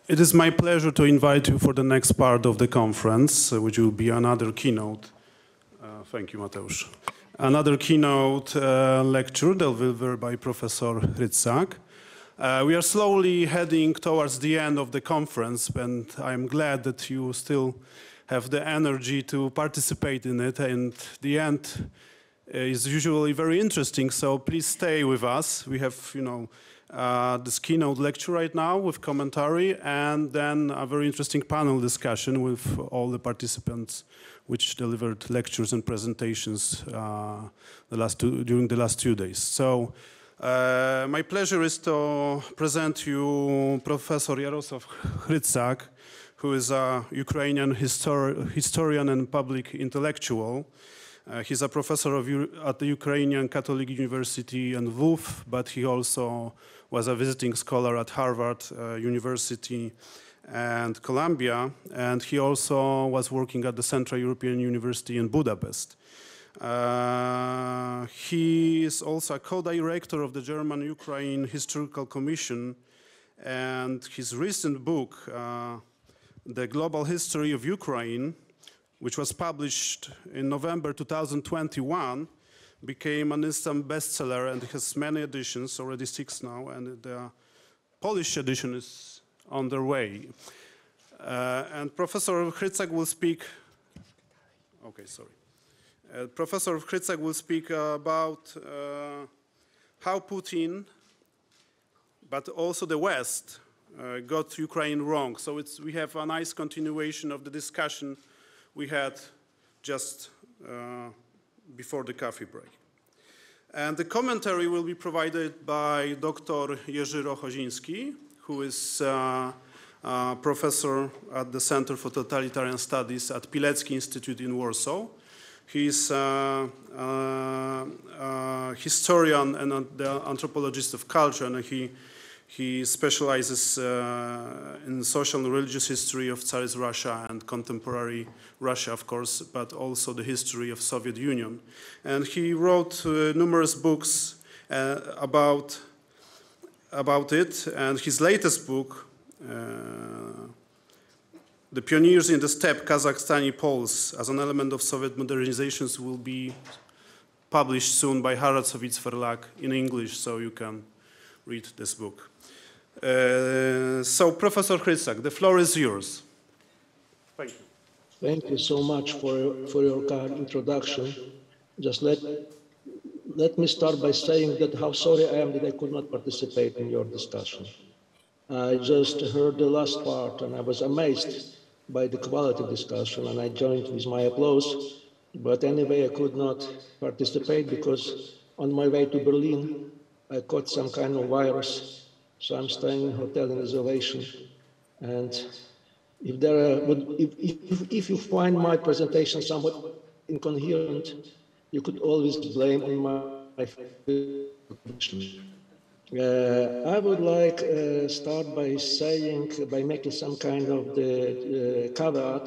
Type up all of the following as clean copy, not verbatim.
It is my pleasure to invite you for the next part of the conference, which will be another keynote. Thank you, Mateusz. Another keynote lecture delivered by Professor Hrytsak. We are slowly heading towards the end of the conference, and I'm glad that you still have the energy to participate in it. And the end is usually very interesting, so please stay with us. We have, this keynote lecture right now with commentary, and then a very interesting panel discussion with all the participants which delivered lectures and presentations during the last 2 days. So my pleasure is to present you Professor Yaroslav Hrytsak, who is a Ukrainian historian and public intellectual. He's a professor at the Ukrainian Catholic University in Lviv, but he also was a visiting scholar at Harvard University and Columbia, and he also was working at the Central European University in Budapest. He is also a co-director of the German-Ukraine Historical Commission, and his recent book, The Global History of Ukraine, which was published in November 2021, became an instant bestseller and has many editions, already 6 now, and the Polish edition is on their way. And Professor Hrytsak will speak, Professor Hrytsak will speak about how Putin, but also the West, got Ukraine wrong. So we have a nice continuation of the discussion we had just before the coffee break. And the commentary will be provided by Dr. Jerzy Rohoziński, who is a professor at the Center for Totalitarian Studies at Pilecki-Institut in Warsaw. He's a historian and the anthropologist of culture, and he specializes in social and religious history of Tsarist Russia and contemporary Russia, of course, but also the history of Soviet Union. And he wrote numerous books about it, and his latest book, The Pioneers in the Steppe, Kazakhstani Poles as an Element of Soviet Modernizations, will be published soon by Harradsowicz Verlag in English, so you can read this book. So, Professor Hrytsak, the floor is yours. Thank you. Thank you so much for your kind introduction. Just let me start by saying that how sorry I am that I could not participate in your discussion. I just heard the last part and I was amazed by the quality of discussion, and I joined with my applause. But anyway, I could not participate because on my way to Berlin, I caught some kind of virus. So I'm staying in a hotel in isolation. And if you find my presentation somewhat incoherent, you could always blame on my position. I would like start by making some kind of the caveat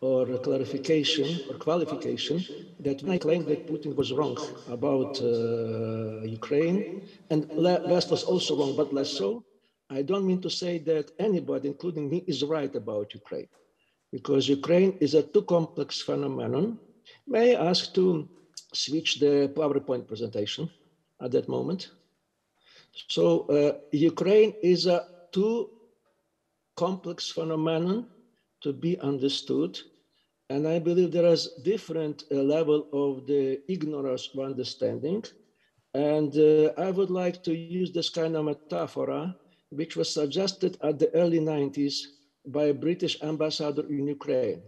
or clarification or qualification that when I claim that Putin was wrong about Ukraine, and West was also wrong, but less so, I don't mean to say that anybody, including me, is right about Ukraine, because Ukraine is a too complex phenomenon. May I ask to switch the PowerPoint presentation at that moment? So Ukraine is a too complex phenomenon to be understood. And I believe there is different level of the ignorance of understanding. And I would like to use this kind of metaphor, which was suggested at the early 90s by a British ambassador in Ukraine.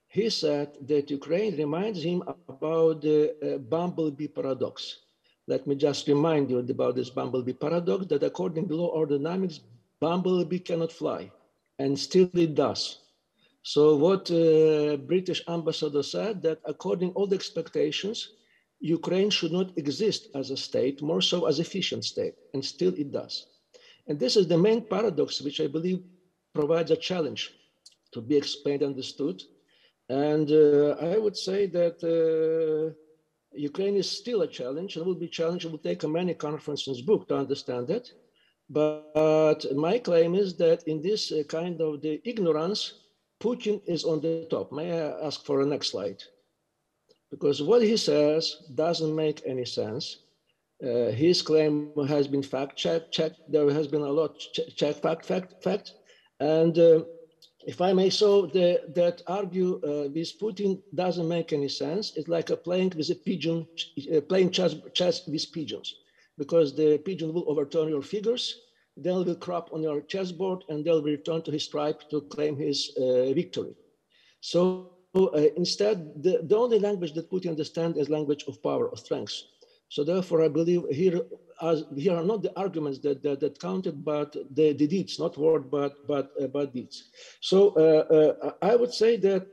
He said that Ukraine reminds him about the bumblebee paradox. Let me just remind you about this bumblebee paradox, that according to law of dynamics, bumblebee cannot fly, and still it does. So what British ambassador said, that according to all the expectations, Ukraine should not exist as a state, more so as an efficient state, and still it does. And this is the main paradox, which I believe provides a challenge to be explained and understood. And I would say that Ukraine is still a challenge, and will be challenged. It will take a many conferences book to understand it. But my claim is that in this kind of the ignorance, Putin is on the top. May I ask for a next slide? Because what he says doesn't make any sense. His claim has been fact-checked. There has been a lot check fact. And if I may so, that argue with Putin doesn't make any sense. It's like playing with a pigeon, playing chess with pigeons, because the pigeon will overturn your figures, then will crop on your chessboard, and they'll return to his tribe to claim his victory. So instead, the only language that Putin understands is language of power, of strength. So therefore, I believe here are not the arguments that counted, but the deeds, not word, but deeds. So I would say that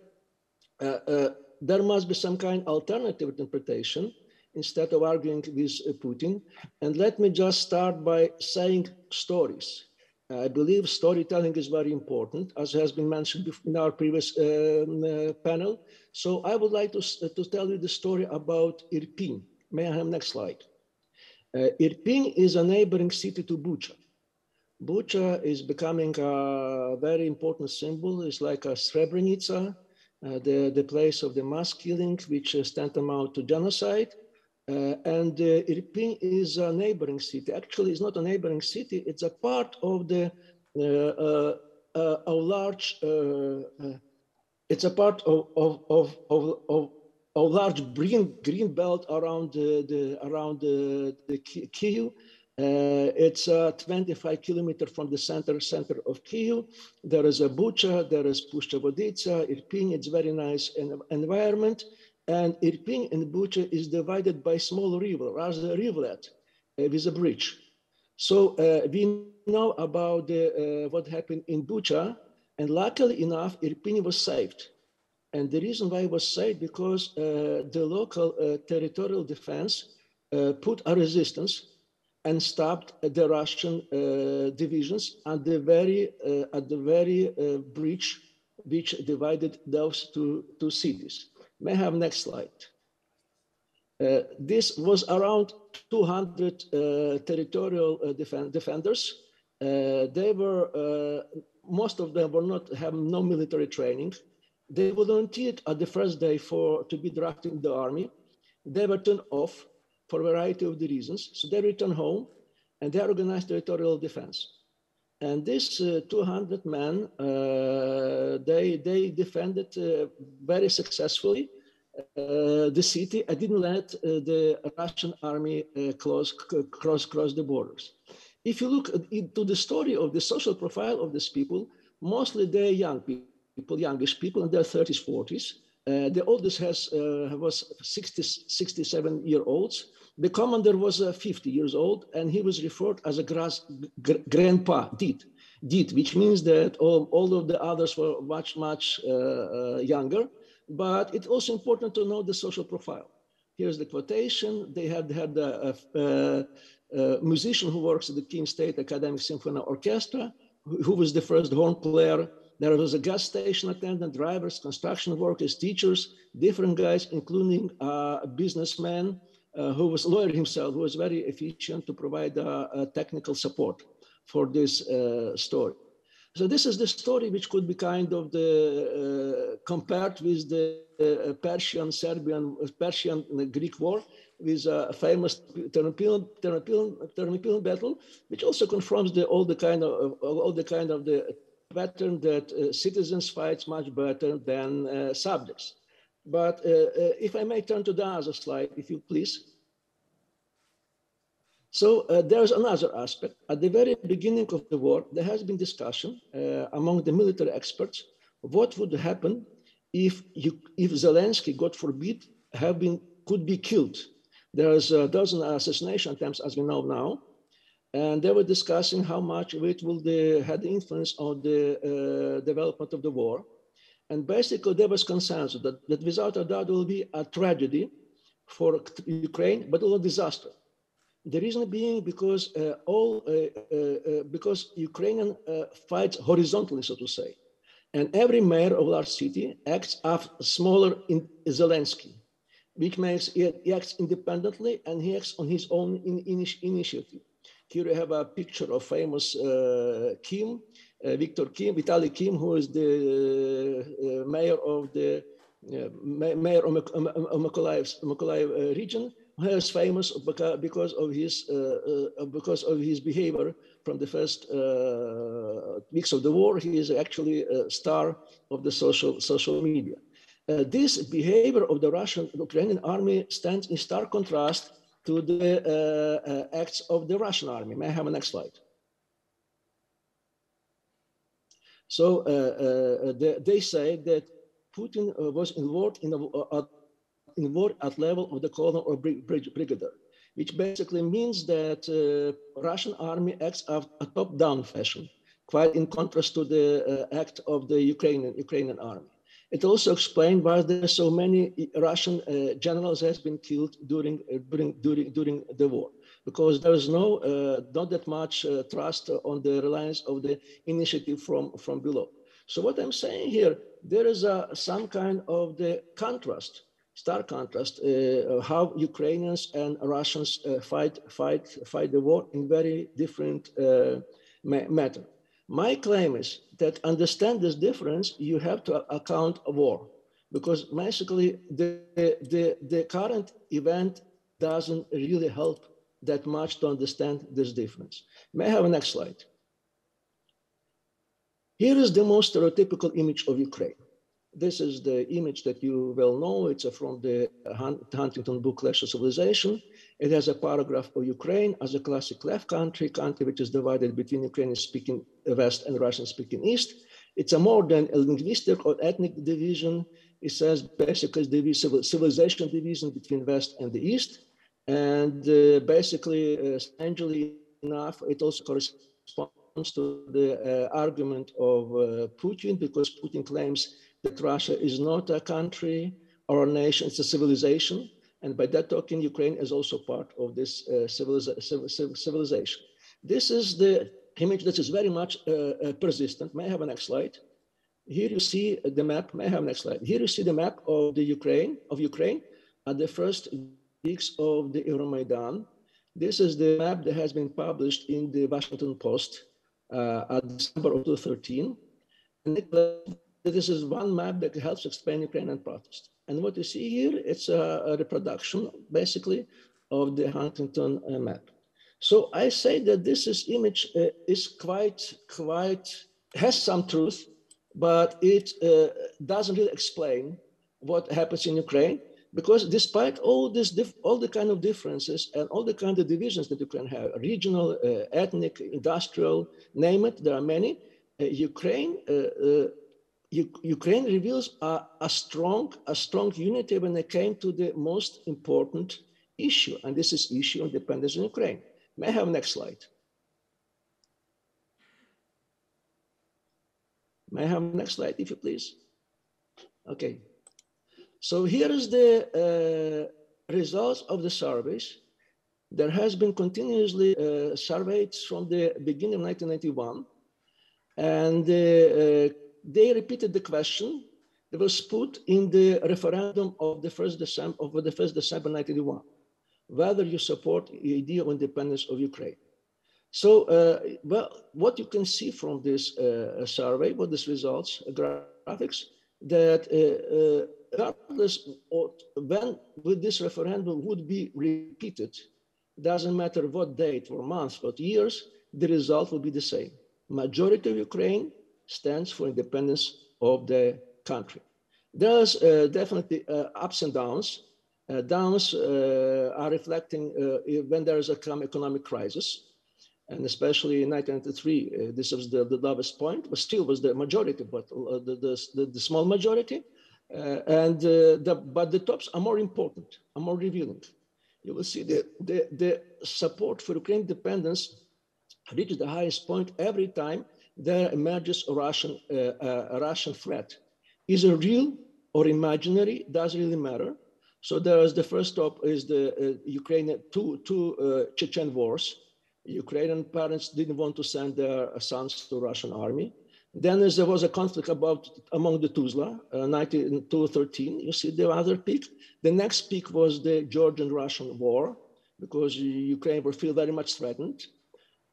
there must be some kind of alternative interpretation instead of arguing with Putin. And let me just start by saying stories. I believe storytelling is very important, as has been mentioned in our previous panel. So I would like to tell you the story about Irpin. May I have next slide? Irpin is a neighboring city to Bucha. Bucha is becoming a very important symbol. It's like a Srebrenica, the place of the mass killing, which tantamount to genocide. And Irpin is a neighboring city. Actually, it's not a neighboring city. It's a part of the a large. It's a part of a large green belt around the Kyiv. It's 25 kilometers from the center of Kyiv. There is a Bucha, there is Pushcha-Voditsa, Irpin. It's very nice environment. And Irpin and Bucha is divided by small river, rather a rivulet with a bridge. So we know about what happened in Bucha, and luckily enough, Irpin was saved. And the reason why it was saved, because the local territorial defense put a resistance and stopped the Russian divisions at the very bridge which divided those two cities. May I have next slide? This was around 200 territorial defenders. They were most of them have no military training. They volunteered at the first day to be drafted in the army. They were turned off for a variety of the reasons. So they returned home and they organized territorial defense. And this 200 men, they defended very successfully the city. I didn't let the Russian army cross the borders. If you look into the story of the social profile of these people, mostly they're young people, youngish people in their 30s, 40s. The oldest was 67-year-olds. The commander was 50 years old, and he was referred as a grandpa, did, which means that all of the others were much younger. But it's also important to know the social profile. Here's the quotation. They had a musician who works at the Kyiv State Academic Symphony Orchestra, who was the first horn player. There was a gas station attendant, drivers, construction workers, teachers, different guys, including a businessman who was a lawyer himself, who was very efficient to provide technical support for this story. So this is the story which could be kind of compared with the Persian-Greek war, with a famous Thermopylae battle, which also confirms all the kind of the pattern that citizens fight much better than subjects. But if I may turn to the other slide, if you please. So there's another aspect. At the very beginning of the war, there has been discussion among the military experts what would happen if Zelensky, God forbid, could be killed. There's a dozen assassination attempts, as we know now, and they were discussing how much it will have the influence on the development of the war. And basically, there was consensus that without a doubt, there will be a tragedy for Ukraine, but a disaster. The reason being because Ukrainian fights horizontally, so to say, and every mayor of large city acts as smaller in Zelensky, which makes he acts independently and he acts on his own initiative. Here you have a picture of famous Kim, Vitaly Kim, who is the mayor of the mayor of Mykolaiv region, who is famous because of his behavior from the first weeks of the war. He is actually a star of the social media. This behavior of the Ukrainian army stands in stark contrast to the acts of the Russian army. May I have a next slide? So they say that Putin was involved in war at level of the colonel or brigadier, which basically means that Russian army acts a top-down fashion, quite in contrast to the act of the Ukrainian army. It also explains why there are so many Russian generals has been killed during the war, because there is not that much trust on the reliance of the initiative from below. So what I'm saying here, there is some kind of the contrast, stark contrast, how Ukrainians and Russians fight the war in very different matter. My claim is that understand this difference, you have to account a war, because basically the current event doesn't really help that much to understand this difference. May I have a next slide? Here is the most stereotypical image of Ukraine. This is the image that you well know. It's from the Huntington book, Clash of Civilization. It has a paragraph of Ukraine as a classic left country which is divided between Ukrainian-speaking West and Russian-speaking East. It's a more than a linguistic or ethnic division. It says basically the civilization division between West and the East. And basically, strangely enough, it also corresponds to the argument of Putin, because Putin claims that Russia is not a country or a nation, it's a civilization. And by that token, Ukraine is also part of this civilization. This is the image that is very much persistent. May I have a next slide? Here you see the map. May I have a next slide? Here you see the map of the Ukraine at the first weeks of the Euromaidan. This is the map that has been published in the Washington Post at December of 2013. And this is one map that helps explain Ukrainian protest. And what you see here, it's a reproduction, basically, of the Huntington map. So I say that this image is has some truth, but it doesn't really explain what happens in Ukraine, because despite all the kind of differences and all the kind of divisions that Ukraine have, regional, ethnic, industrial, name it, there are many, Ukraine reveals a strong unity when it came to the most important issue, and this is issue of independence in Ukraine. May I have next slide? May I have next slide, if you please? Okay. So here is the results of the surveys. There has been continuously surveyed from the beginning of 1991, and they repeated the question that was put in the referendum of the 1st December 1991, whether you support the idea of independence of Ukraine. So, well, what you can see from this survey, what these results, graphics, that regardless of when this referendum would be repeated, doesn't matter what date or month or years, the result will be the same. Majority of Ukraine stands for independence of the country. There's definitely ups and downs. Downs are reflecting when there is a economic crisis, and especially in 1993, this was the lowest point, but still was the majority, but the small majority. But the tops are more important, are more revealing. You will see the support for Ukraine independence reaches the highest point every time there emerges a Russian threat. Is it real or imaginary? Doesn't really matter. So there is the first stop is the Ukrainian two Chechen wars. Ukrainian parents didn't want to send their sons to Russian army. Then there was a conflict among the Tuzla, 1913. You see the other peak. The next peak was the Georgian-Russian war, because Ukraine will feel very much threatened.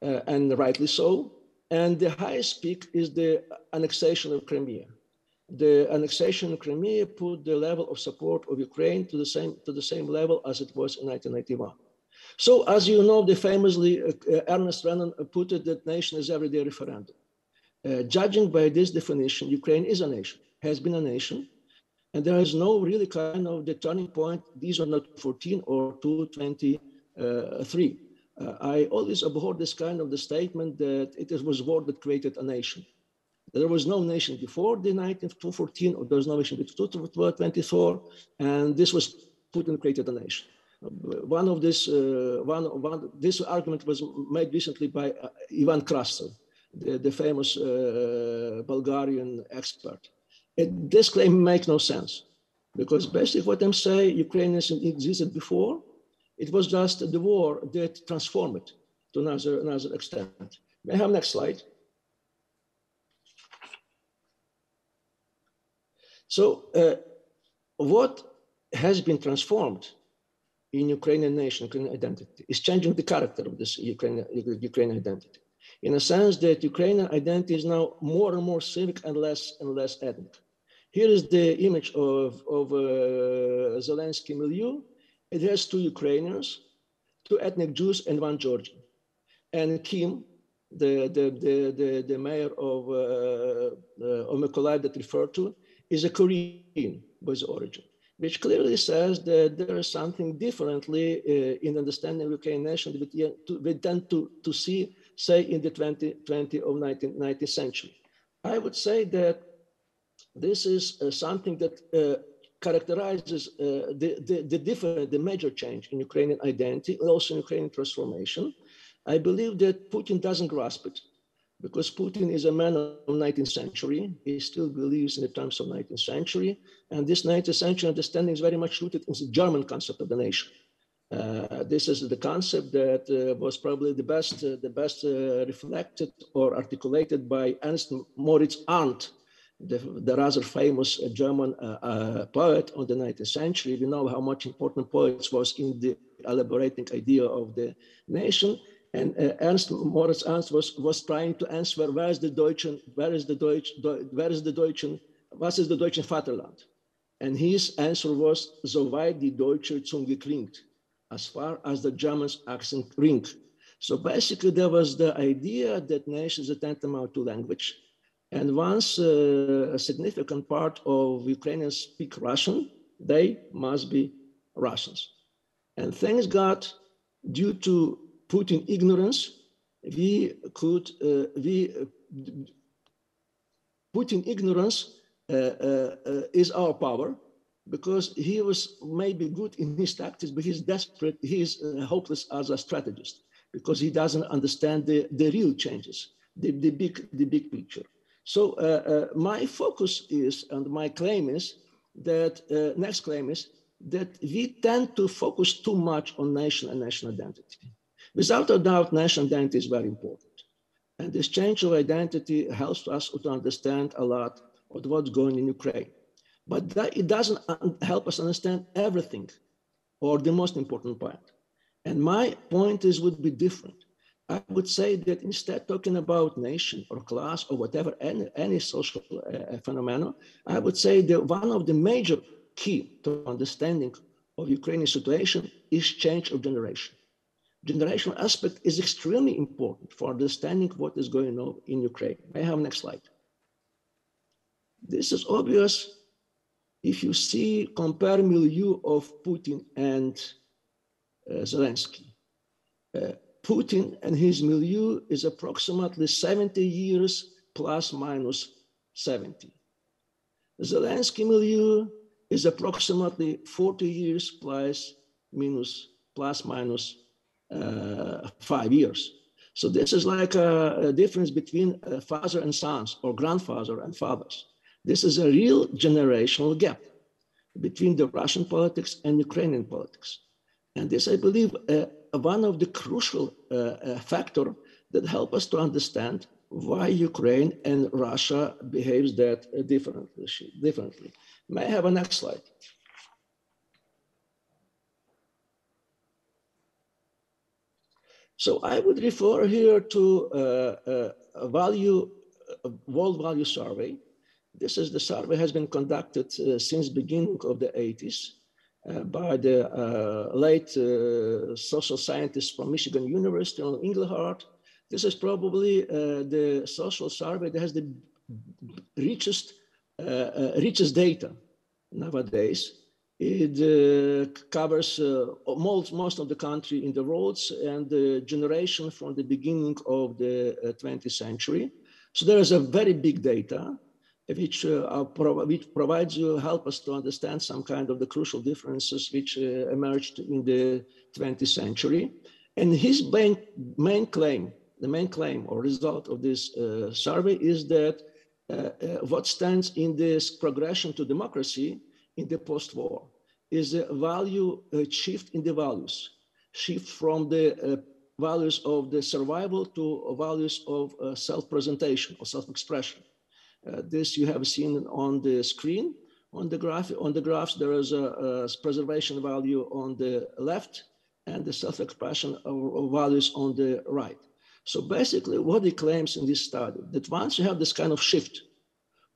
and rightly so. And the highest peak is the annexation of Crimea. The annexation of Crimea put the level of support of Ukraine to the same level as it was in 1991. So, as you know, the famously Ernest Renan put it that nation is everyday referendum. Judging by this definition, Ukraine is a nation, has been a nation, and there is no really kind of the turning point. These are not 14 or 223. I always abhor this kind of the statement that it was war that created a nation. There was no nation before the 1914, or there was no nation before 2024, and this was Putin created a nation. This argument was made recently by Ivan Krastev, the famous Bulgarian expert. This claim makes no sense, because basically what I'm saying, Ukraine existed before. It was just the war that transformed it to another extent. May I have next slide? So what has been transformed in Ukrainian nation, Ukrainian identity, is changing the character of this Ukrainian identity. In a sense that Ukrainian identity is now more and more civic and less ethnic. Here is the image of Zelensky milieu. It has two Ukrainians, two ethnic Jews, and one Georgian. And Kim, the mayor of Mykolaiv that referred to, is a Korean by his origin, which clearly says that there is something differently in understanding Ukrainian nation that we tend to see, say, in the 20th or 19th century. I would say that this is something that characterizes the major change in Ukrainian identity, also in Ukrainian transformation. I believe that Putin doesn't grasp it, because Putin is a man of the 19th century. He still believes in the terms of 19th century. And this 19th century understanding is very much rooted in the German concept of the nation. This is the concept that was probably the best reflected or articulated by Ernst Moritz Arndt, the rather famous German poet of the 19th century. We know how much important poets was in the elaborating idea of the nation. And Ernst Moritz Arndt was trying to answer, was ist the Deutschen Vaterland? And his answer was, soweit die Deutsche Zunge klingt, as far as the German's accent ring. So basically there was the idea that nations are tantamount to language. And once a significant part of Ukrainians speak Russian, they must be Russians. And things got, due to Putin ignorance, Putin ignorance is our power, because he was maybe good in his tactics, but he's desperate, he's hopeless as a strategist, because he doesn't understand the real changes, the big picture. So my focus is, and my claim is that, next claim is that we tend to focus too much on nation and national identity. Without a doubt, national identity is very important. And this change of identity helps us to understand a lot of what's going on in Ukraine. But it doesn't help us understand everything, or the most important part. And my point would be different. I would say that instead of talking about nation or class or whatever, any social phenomenon, I would say that one of the major key to understanding of Ukrainian situation is change of generation. Generational aspect is extremely important for understanding what is going on in Ukraine. May I have next slide? This is obvious if you see, compare milieu of Putin and Zelensky. Putin and his milieu is approximately 70 years plus minus 70. Zelensky milieu is approximately 40 years plus minus 5 years. So this is like a difference between father and sons, or grandfather and fathers. This is a real generational gap between the Russian politics and Ukrainian politics. And this, I believe, one of the crucial factors that help us to understand why Ukraine and Russia behaves that differently. May I have a next slide? So I would refer here to a world value survey. This is the survey has been conducted since beginning of the 80s by the late social scientist from Michigan University on Engelhardt. This is probably the social survey that has the richest data nowadays. It covers most of the country in the roads and the generation from the beginning of the 20th century. So there is a very big data which provides you, help us to understand some kind of the crucial differences which emerged in the 20th century. And his main claim or result of this survey is that what stands in this progression to democracy in the post-war is a value shift in the values, shift from the values of the survival to values of self-presentation or self-expression. This you have seen on the screen. On the graphs, there is a preservation value on the left and the self-expression of values on the right. So basically what he claims in this study, that once you have this kind of shift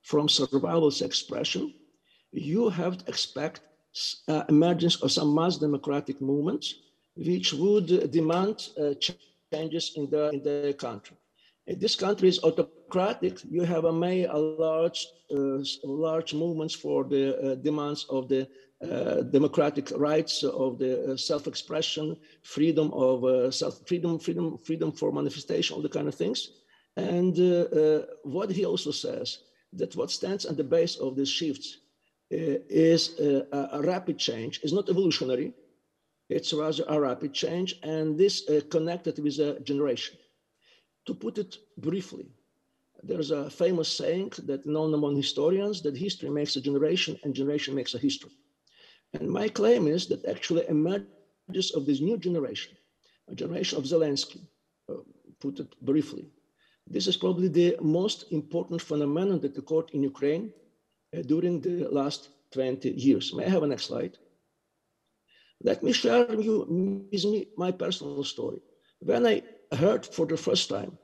from survival to expression, you have to expect emergence of some mass democratic movements which would demand changes in the country. If this country is autocratic, you have a large movements for the demands of the democratic rights of the self-expression, freedom of freedom for manifestation, all the kind of things. And what he also says, that what stands at the base of these shifts is a rapid change. It's not evolutionary, it's rather a rapid change, and this connected with a generation. To put it briefly, there's a famous saying that known among historians that history makes a generation and generation makes a history. And my claim is that actually emerges of this new generation, a generation of Zelensky, put it briefly. This is probably the most important phenomenon that occurred in Ukraine during the last 20 years. May I have a next slide? Let me share with you my personal story. When I heard for the first time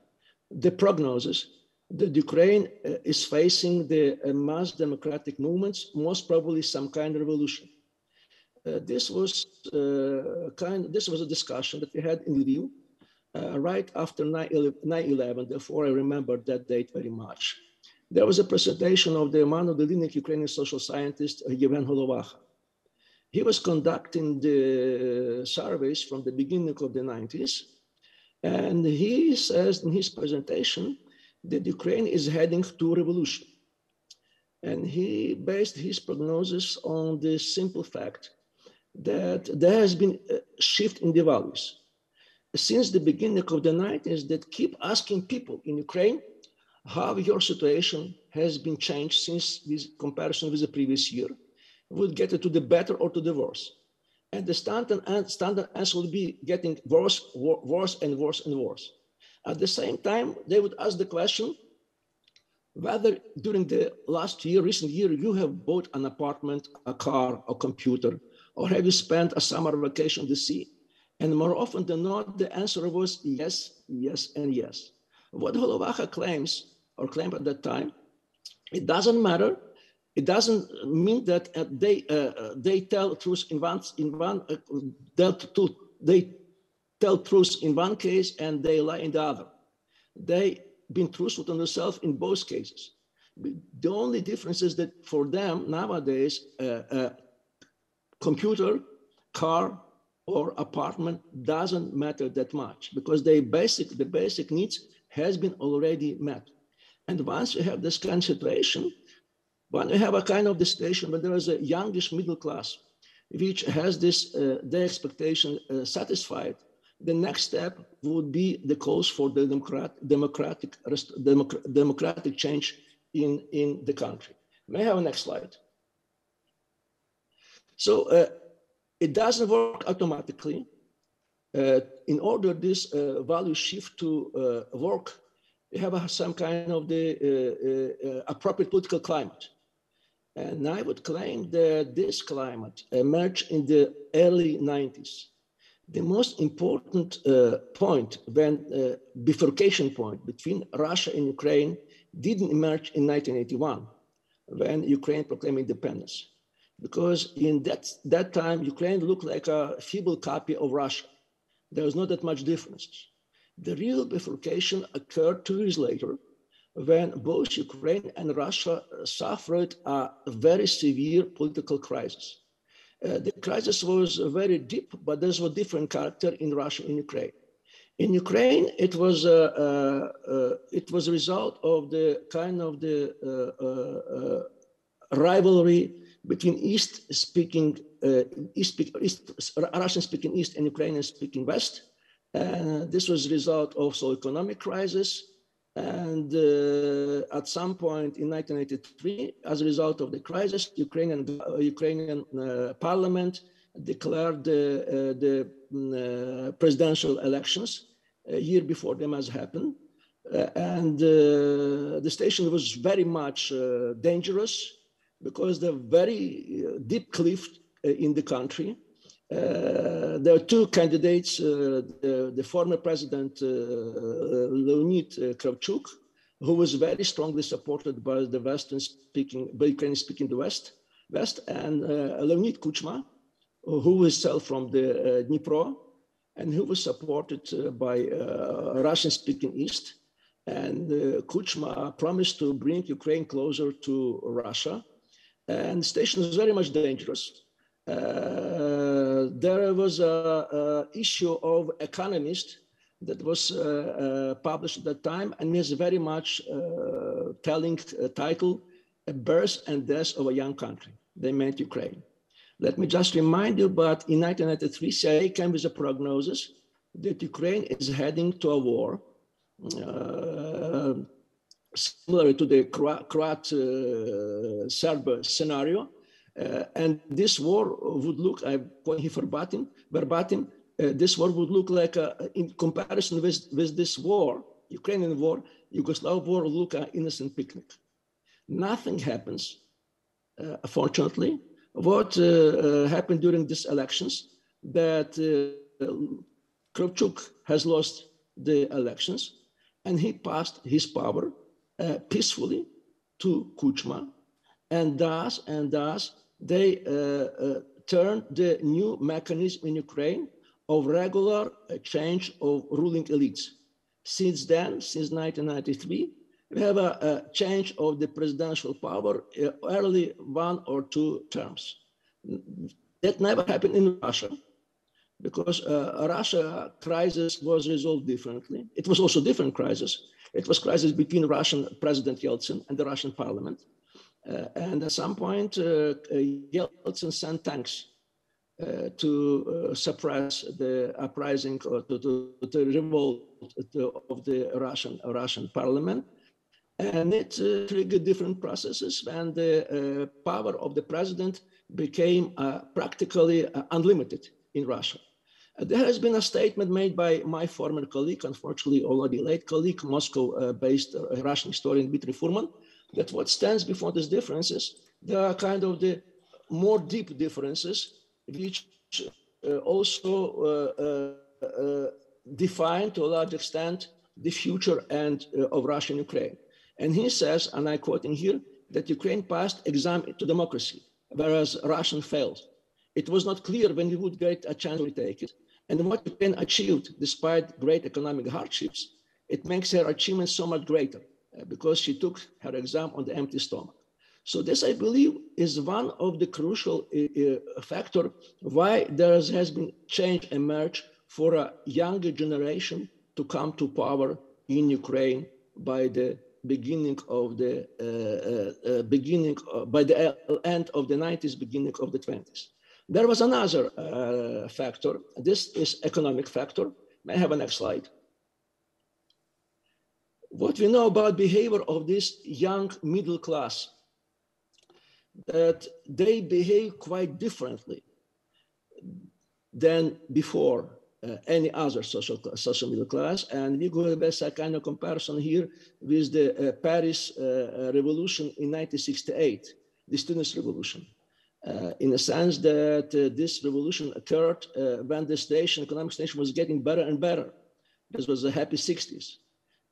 the prognosis that Ukraine is facing the mass democratic movements, most probably some kind of revolution. This was a discussion that we had in Lviv right after 9/11. Therefore, I remember that date very much. There was a presentation of one of the leading Ukrainian social scientist, Yevhen Holovacha. He was conducting the surveys from the beginning of the 90s. And he says in his presentation that Ukraine is heading to revolution. And he based his prognosis on the simple fact that there has been a shift in the values since the beginning of the 90s that keep asking people in Ukraine how your situation has been changed since this comparison with the previous year. Would get it to the better or to the worse. And the standard answer will be getting worse and worse and worse. At the same time, they would ask the question whether during the recent year, you have bought an apartment, a car, a computer, or have you spent a summer vacation at the sea? And more often than not, the answer was yes, yes, and yes. What Holovacha claimed at that time, it doesn't matter. It doesn't mean that they tell truth they tell truth in one case and they lie in the other. They been truthful to themselves in both cases. The only difference is that for them nowadays, computer, car, or apartment doesn't matter that much because the basic needs has been already met. And once you have this kind of situation, when you have a kind of the situation where there is a youngish middle class, which has this their expectation satisfied, the next step would be the calls for the democratic change in the country. May I have a next slide? So it doesn't work automatically. In order this value shift to work, you have some kind of the appropriate political climate. And I would claim that this climate emerged in the early 90s. The most important point, when bifurcation point between Russia and Ukraine didn't emerge in 1981, when Ukraine proclaimed independence. Because in that time, Ukraine looked like a feeble copy of Russia. There was not that much difference. The real bifurcation occurred 2 years later, when both Ukraine and Russia suffered a very severe political crisis. The crisis was very deep, but there's a different character in Russia and Ukraine. In Ukraine, it was a result of the kind of the rivalry between Russian-speaking East and Ukrainian-speaking West. And this was a result of also economic crisis. And at some point in 1983, as a result of the crisis, Ukrainian parliament declared the presidential elections a year before them has happened. And the situation was very much dangerous because the very deep cliff in the country. There are 2 candidates, the former president Leonid Kravchuk, who was very strongly supported by the by Ukrainian-speaking West, and Leonid Kuchma, who was from the Dnipro, and who was supported by Russian-speaking East. And Kuchma promised to bring Ukraine closer to Russia. And the station was very much dangerous. There was an issue of Economist that was published at that time, and is very much telling title, "A Birth and Death of a Young Country." They meant Ukraine. Let me just remind you, but in 1993, CIA came with a prognosis that Ukraine is heading to a war, similar to the Croat-Serb scenario. And this war would look, I'm going here verbatim, this war would look like, in comparison with this war, Ukrainian war, Yugoslav war would look like an innocent picnic. Nothing happens, fortunately. What happened during these elections, that Kravchuk has lost the elections, and he passed his power peacefully to Kuchma, and thus they turned the new mechanism in Ukraine of regular change of ruling elites. Since then, since 1993, we have a change of the presidential power, early 1 or 2 terms. That never happened in Russia, because Russia crisis was resolved differently. It was also different crisis. It was crisis between Russian President Yeltsin and the Russian parliament. And at some point, Yeltsin sent tanks to suppress the uprising or to revolt of the Russian parliament. And it triggered different processes, and the power of the president became practically unlimited in Russia. There has been a statement made by my former colleague, unfortunately already late colleague, Moscow-based Russian historian Dmitry Furman, that what stands before these differences, there are kind of the more deep differences, which also define to a large extent the future end of Russia and Ukraine. And he says, and I quote in here, that Ukraine passed exam to democracy, whereas Russia failed. It was not clear when we would get a chance to retake it. And what Ukraine achieved, despite great economic hardships, it makes her achievement so much greater because she took her exam on the empty stomach. So this, I believe, is one of the crucial factors why there has been change emerge for a younger generation to come to power in Ukraine by the beginning of the by the end of the 90s, beginning of the 20s. There was another factor. This is economic factor. May I have a next slide? What we know about behavior of this young middle class, that they behave quite differently than before any other social middle class. And we go best a kind of comparison here with the Paris Revolution in 1968, the students' revolution. in a sense that this revolution occurred when the economic station was getting better and better. This was the happy 60s.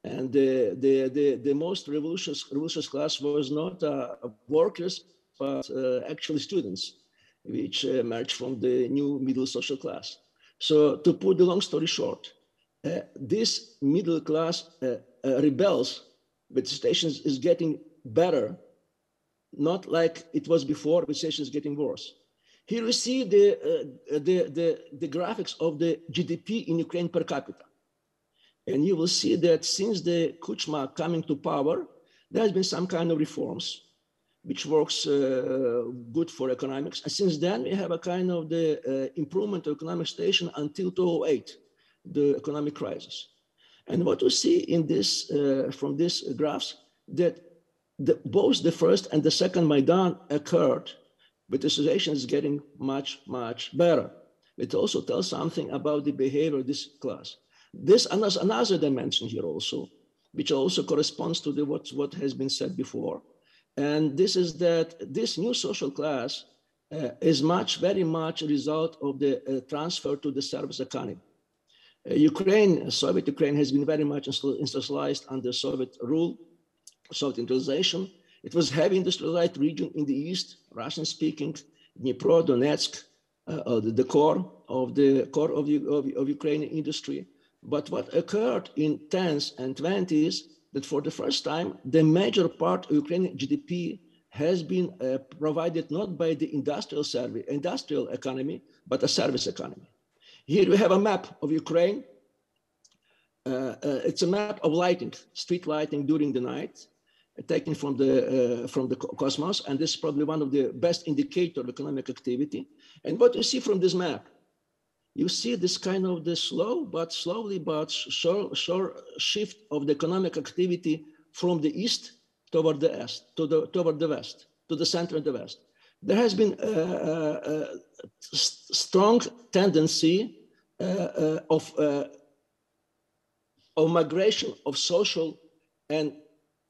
And the most revolutionary class was not workers, but actually students, which emerged from the new middle social class. So to put the long story short, this middle class rebels, but the station is getting better, not like it was before, but the station is getting worse. Here we see the graphics of the GDP in Ukraine per capita. And you will see that since the Kuchma coming to power, there has been some kind of reforms, which works good for economics. And since then, we have a kind of the improvement of economic station until 2008, the economic crisis. And what we see in this, from these graphs, that both the first and the second Maidan occurred, but the situation is getting much, much better. It also tells something about the behavior of this class. This another dimension here also, which also corresponds to what has been said before. And this is that this new social class is very much a result of the transfer to the service economy. Soviet Ukraine has been very much industrialized under Soviet rule, Soviet industrialization. It was heavy industrialized region in the east, Russian-speaking, Dnipro, Donetsk, the core of Ukrainian industry. But what occurred in 10s and 20s, that for the first time, the major part of Ukrainian GDP has been provided not by the industrial economy, but a service economy. Here we have a map of Ukraine. It's a map of lighting, street lighting during the night, taken from the cosmos, and this is probably one of the best indicator of economic activity. And what you see from this map, you see this kind of the slowly but sure shift of the economic activity from the east toward the east, toward the west, to the center and the west. There has been a strong tendency of migration of social and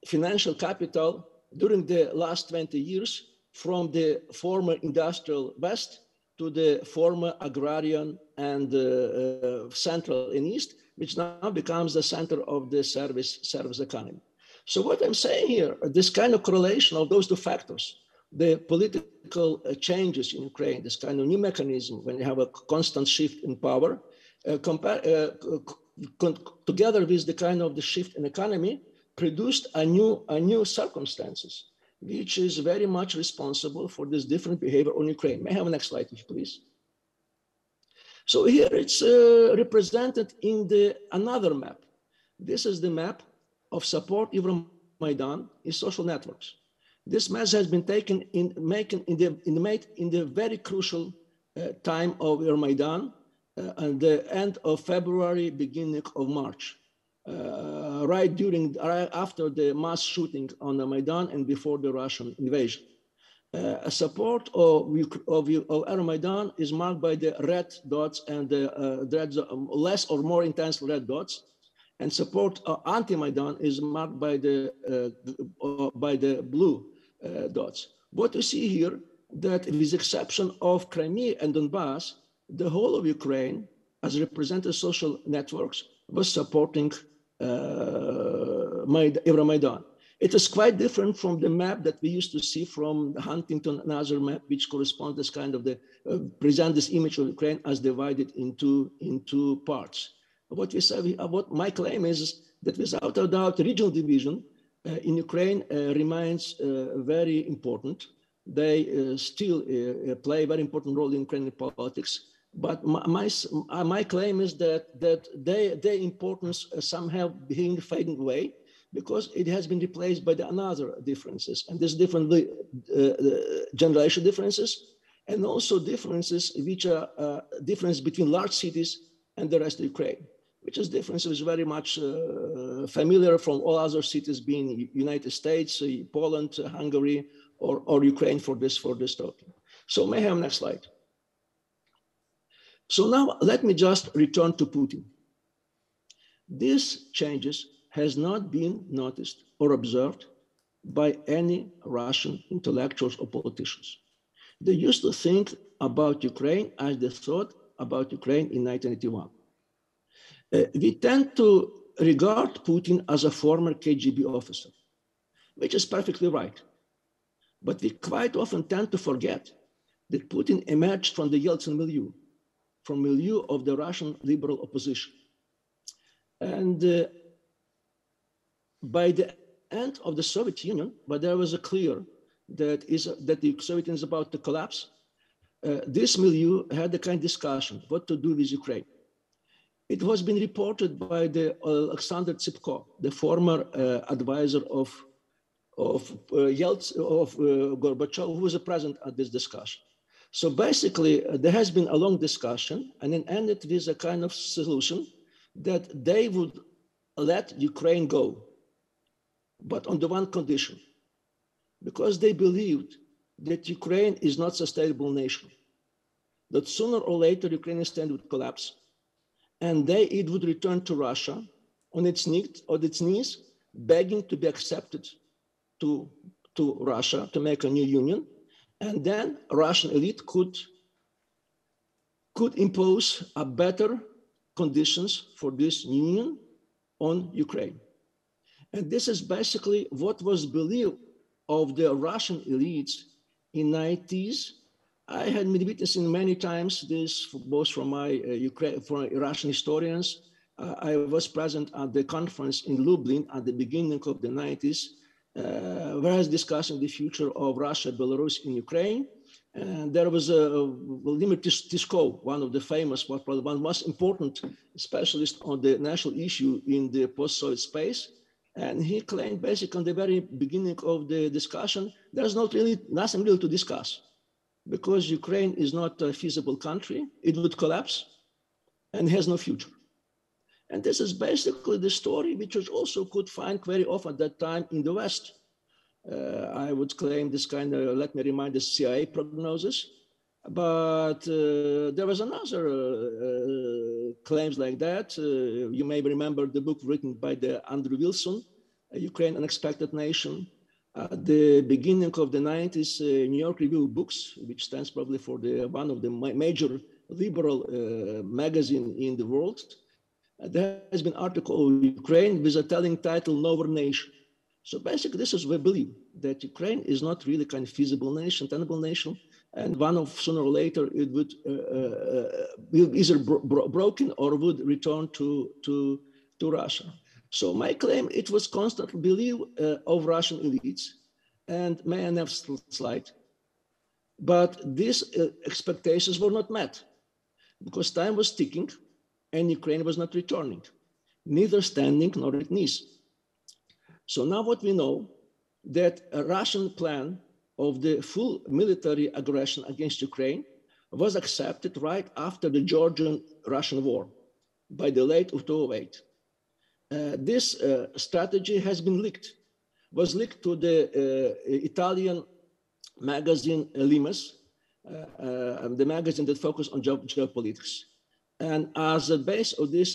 financial capital during the last 20 years from the former industrial west to the former agrarian and central and east, which now becomes the center of the service economy. So what I'm saying here, this kind of correlation of those two factors, the political changes in Ukraine, this kind of new mechanism when you have a constant shift in power, together with the kind of the shift in economy, produced a new circumstances, which is very much responsible for this different behavior on Ukraine. May I have a next slide, please? So here it's represented in another map. This is the map of support Euromaidan in social networks. This map has been taken in the very crucial time of Euromaidan, at the end of February, beginning of March. Right after the mass shooting on the Maidan and before the Russian invasion. Support of Euromaidan is marked by the red dots and the less or more intense red dots, and support anti-Maidan is marked by the blue dots. What you see here, that with the exception of Crimea and Donbass, the whole of Ukraine, as represented social networks, was supporting Euromaidan. It is quite different from the map that we used to see from Huntington, another map, which corresponds this kind of present this image of Ukraine as divided into parts. What my claim is that without a doubt, regional division in Ukraine remains very important. They still play a very important role in Ukrainian politics. But my claim is that their importance somehow being fading away, because it has been replaced by the another differences, and there's different generation differences, and also differences which are difference between large cities and the rest of Ukraine, which is differences very much familiar from all other cities, being United States, Poland, Hungary, or Ukraine for this topic. So may I have next slide? So now let me just return to Putin. These changes has not been noticed or observed by any Russian intellectuals or politicians. They used to think about Ukraine as they thought about Ukraine in 1981. We tend to regard Putin as a former KGB officer, which is perfectly right. But we quite often tend to forget that Putin emerged from the Yeltsin milieu, from milieu of the Russian liberal opposition. And by the end of the Soviet Union, but there was a clear that the Soviet Union is about to collapse, this milieu had a kind of discussion, what to do with Ukraine. It was been reported by the Alexander Tsipko, the former advisor of Gorbachev, who was present at this discussion. So basically, there has been a long discussion, and it ended with a kind of solution that they would let Ukraine go, but on the one condition, because they believed that Ukraine is not a sustainable nation, that sooner or later Ukrainian state would collapse, and it would return to Russia on its knees, begging to be accepted to Russia to make a new union, and then Russian elite could impose a better conditions for this union on Ukraine. And this is basically what was believed of the Russian elites in 90s. I had been witnessing many times this, both from from Russian historians. I was present at the conference in Lublin at the beginning of the 90s, where I was discussing the future of Russia, Belarus, in Ukraine. And there was Vladimir Tiskov, one of the famous, probably one most important specialist on the national issue in the post-Soviet space. And he claimed basically on the very beginning of the discussion, there's nothing really to discuss, because Ukraine is not a feasible country. It would collapse and has no future. And this is basically the story which was also could find very often at that time in the West. I would claim this kind of, let me remind, the CIA prognosis. But there was another claims like that. You may remember the book written by the Andrew Wilson, Ukraine Unexpected Nation. At the beginning of the 90s, New York Review of Books, which stands probably for one of the major liberal magazine in the world, there has been an article on Ukraine with a telling title, Nowhere Nation. So basically, this is what we believe, that Ukraine is not really kind of feasible nation, tenable nation, and one of sooner or later it would be either broken or would return to Russia. So my claim, it was constantly believed of Russian elites, and may I never slide, but these expectations were not met, because time was ticking and Ukraine was not returning, neither standing nor at knees. So now what we know, that a Russian plan of the full military aggression against Ukraine was accepted right after the Georgian-Russian war by the late of 2008. This strategy has been was leaked to the Italian magazine Limes, the magazine that focused on geopolitics. And as a base of this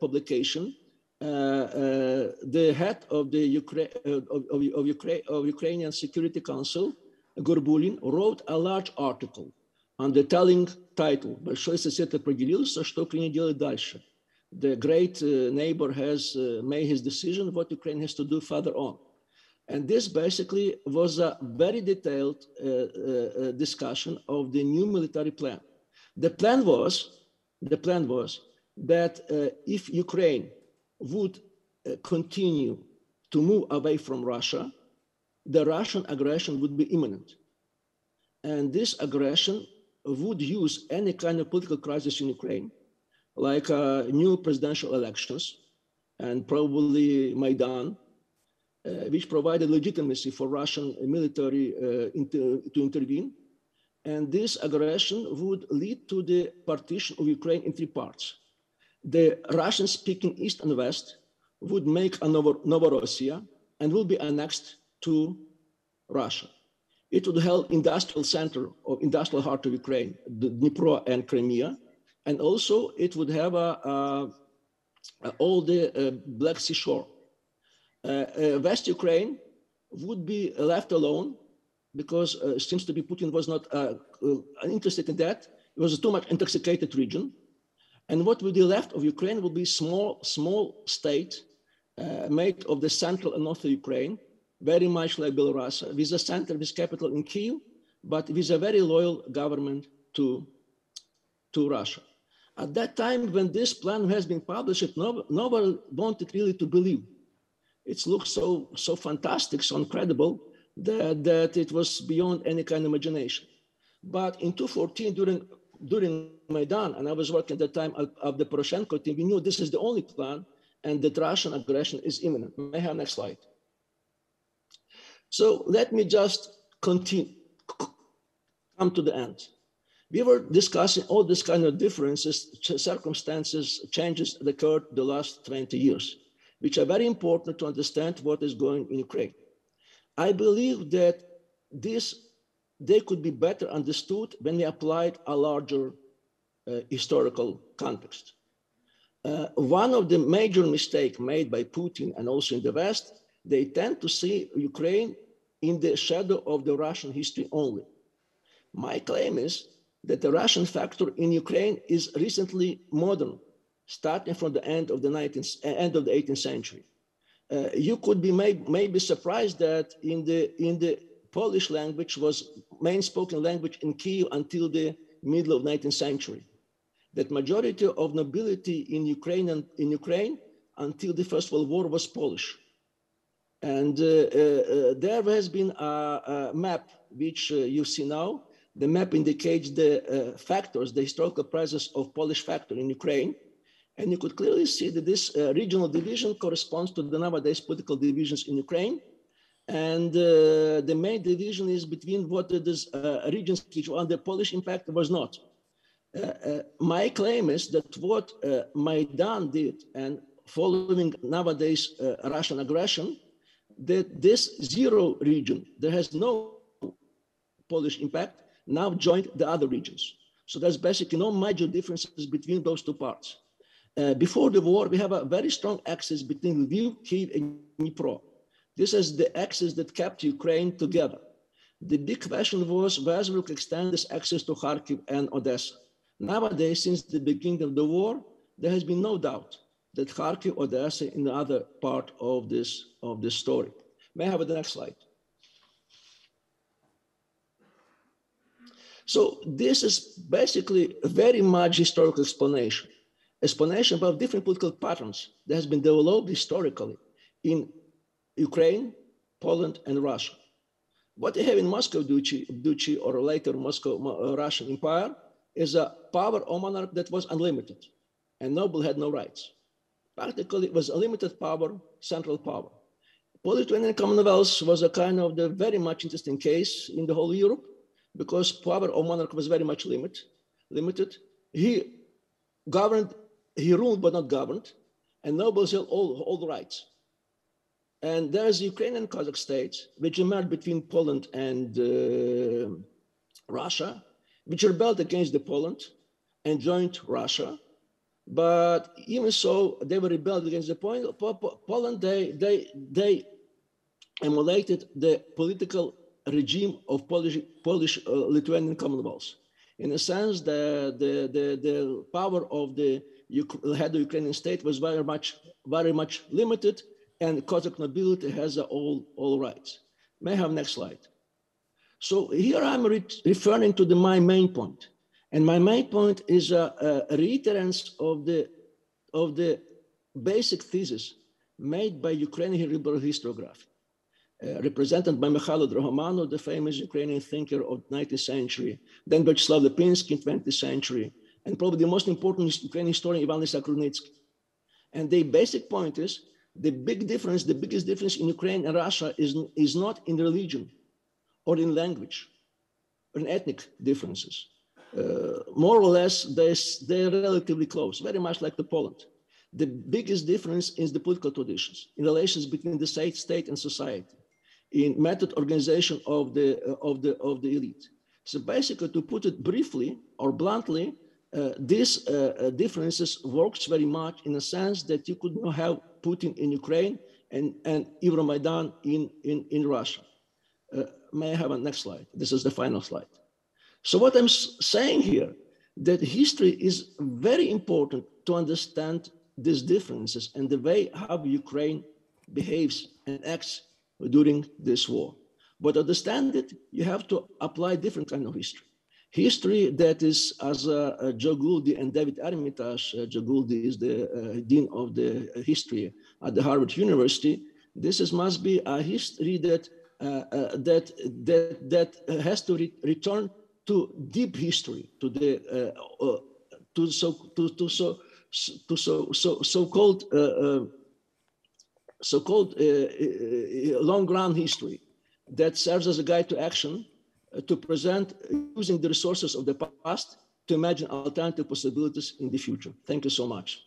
publication, the head of the Ukrainian Security Council, Gorbulin, wrote a large article on the telling title «Большой сосед определился, что Украина делает дальше». The great neighbor has made his decision what Ukraine has to do further on. And this basically was a very detailed discussion of the new military plan. The plan was that if Ukraine would continue to move away from Russia, the Russian aggression would be imminent. And this aggression would use any kind of political crisis in Ukraine, like new presidential elections and probably Maidan, which provided legitimacy for Russian military to intervene. And this aggression would lead to the partition of Ukraine in three parts. The Russian-speaking East and West would make a Novorossiya and will be annexed to Russia. It would hold industrial center of industrial heart of Ukraine, the Dnipro and Crimea, and also it would have all the Black Sea shore. West Ukraine would be left alone because it seems to be Putin was not interested in that. It was a too much intoxicated region. And what will be left of Ukraine will be small state made of the central and northern Ukraine, very much like Belarus, with a center, with capital in Kyiv, but with a very loyal government to Russia. At that time, when this plan has been published, nobody wanted really to believe. It looked so fantastic, so incredible, that it was beyond any kind of imagination. But in 2014, during Maidan, and I was working at the time of the Poroshenko team, we knew this is the only plan and that Russian aggression is imminent. May I have next slide? So let me just continue, come to the end. We were discussing all these kind of differences, circumstances, changes that occurred the last 20 years, which are very important to understand what is going in Ukraine. I believe that they could be better understood when we applied a larger historical context. One of the major mistakes made by Putin and also in the West, they tend to see Ukraine in the shadow of the Russian history only. My claim is that the Russian factor in Ukraine is recently modern, starting from the end of the 18th century. You could be maybe surprised that in the Polish language was main spoken language in Kyiv until the middle of 19th century. That majority of nobility in Ukraine until the First World War was Polish. And there has been a map which you see now. The map indicates the factors, the historical presence of Polish factor in Ukraine. And you could clearly see that this regional division corresponds to the nowadays political divisions in Ukraine. And the main division is between what these regions which were under Polish impact was not. My claim is that what Maidan did and following nowadays Russian aggression, that this zero region, there has no Polish impact, now joined the other regions. So there's basically no major differences between those two parts. Before the war, we have a very strong axis between Lviv, Kyiv, and Dnipro. This is the axis that kept Ukraine together. The big question was whether we could extend this axis to Kharkiv and Odessa. Nowadays, since the beginning of the war, there has been no doubt that Kharkiv, Odessa, in the other part of this story. May I have the next slide? So this is basically very much historical explanation about different political patterns that has been developed historically in Ukraine, Poland, and Russia. What they have in Moscow Duchy or later Moscow Russian Empire is a power of monarch that was unlimited, and noble had no rights. Practically, it was a limited power, central power. Polish-Lithuanian Commonwealth was a kind of the very much interesting case in the whole Europe, because power of monarch was very much limited. He ruled but not governed, and nobles held all the rights. And there's the Ukrainian Kazakh states, which emerged between Poland and Russia, which rebelled against Poland and joined Russia. But even so, they were rebelled against Poland. They emulated the political regime of Polish-Lithuanian Commonwealth. In a sense, the power of the head of Ukrainian state was very much limited, and Kazakh nobility has all rights. May I have next slide? So here I'm referring to my main point. And my main point is a reiterance of the basic thesis made by Ukrainian liberal historiography, represented by Mikhailo Drahomanov, the famous Ukrainian thinker of the 19th century, then Vyacheslav Lipinski in 20th century, and probably the most important Ukrainian historian, Ivan Lysak-Rudnitsky. And the basic point is the biggest difference in Ukraine and Russia is not in religion or in language or in ethnic differences. More or less, they're relatively close, very much like Poland. The biggest difference is the political traditions, in relations between the state and society, in method organization of the elite. So basically, to put it briefly or bluntly, these differences works very much in a sense that you could not have Putin in Ukraine and Euromaidan in Russia. May I have a next slide? This is the final slide. So what I'm saying here, that history is very important to understand these differences and the way how Ukraine behaves and acts during this war. But to understand it, you have to apply different kind of history. History that is, as Joe Gouldy and David Armitage, Joe Gouldy is the Dean of the History at the Harvard University. This must be a history that has to return to deep history, to the so-called long-run history that serves as a guide to action to present using the resources of the past to imagine alternative possibilities in the future. Thank you so much.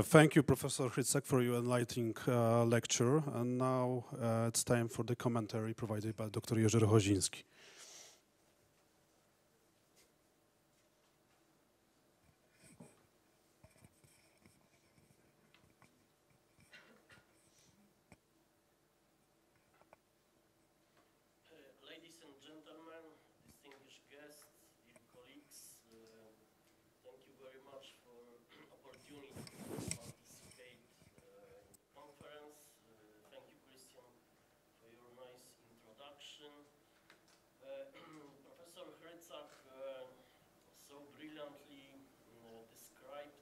Thank you, Professor Hrytsak, for your enlightening lecture. And now it's time for the commentary provided by Dr. Jerzy Rohoziński. Ladies and gentlemen, distinguished guests, dear colleagues, thank you very much for the opportunity to participate in the conference. Thank you, Christian, for your nice introduction. Professor Hrytsak so brilliantly described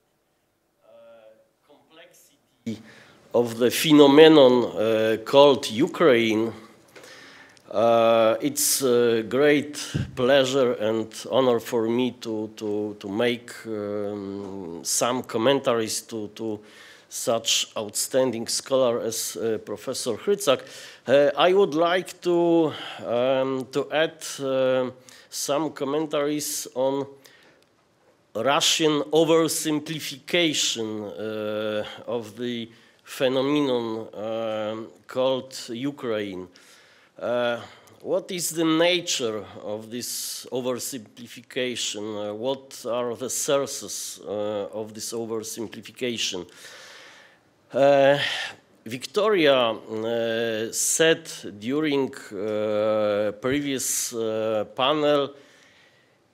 complexity of the phenomenon called Ukraine. It's a great pleasure and honor for me to make some commentaries to such outstanding scholar as Professor Hrytsak. I would like to add some commentaries on Russian oversimplification of the phenomenon called Ukraine. What is the nature of this oversimplification? What are the sources of this oversimplification? Victoria said during previous panel,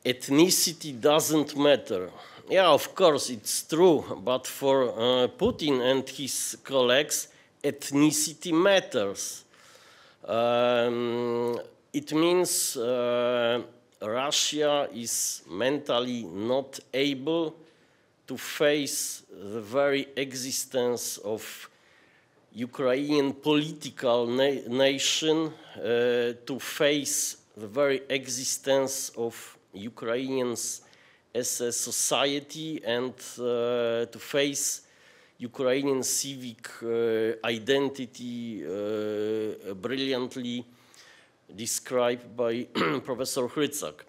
ethnicity doesn't matter. Yeah, of course, it's true, but for Putin and his colleagues, ethnicity matters. It means Russia is mentally not able to face the very existence of Ukrainian political nation, to face the very existence of Ukrainians as a society, and to face Ukrainian civic identity brilliantly described by Professor Hrytsak.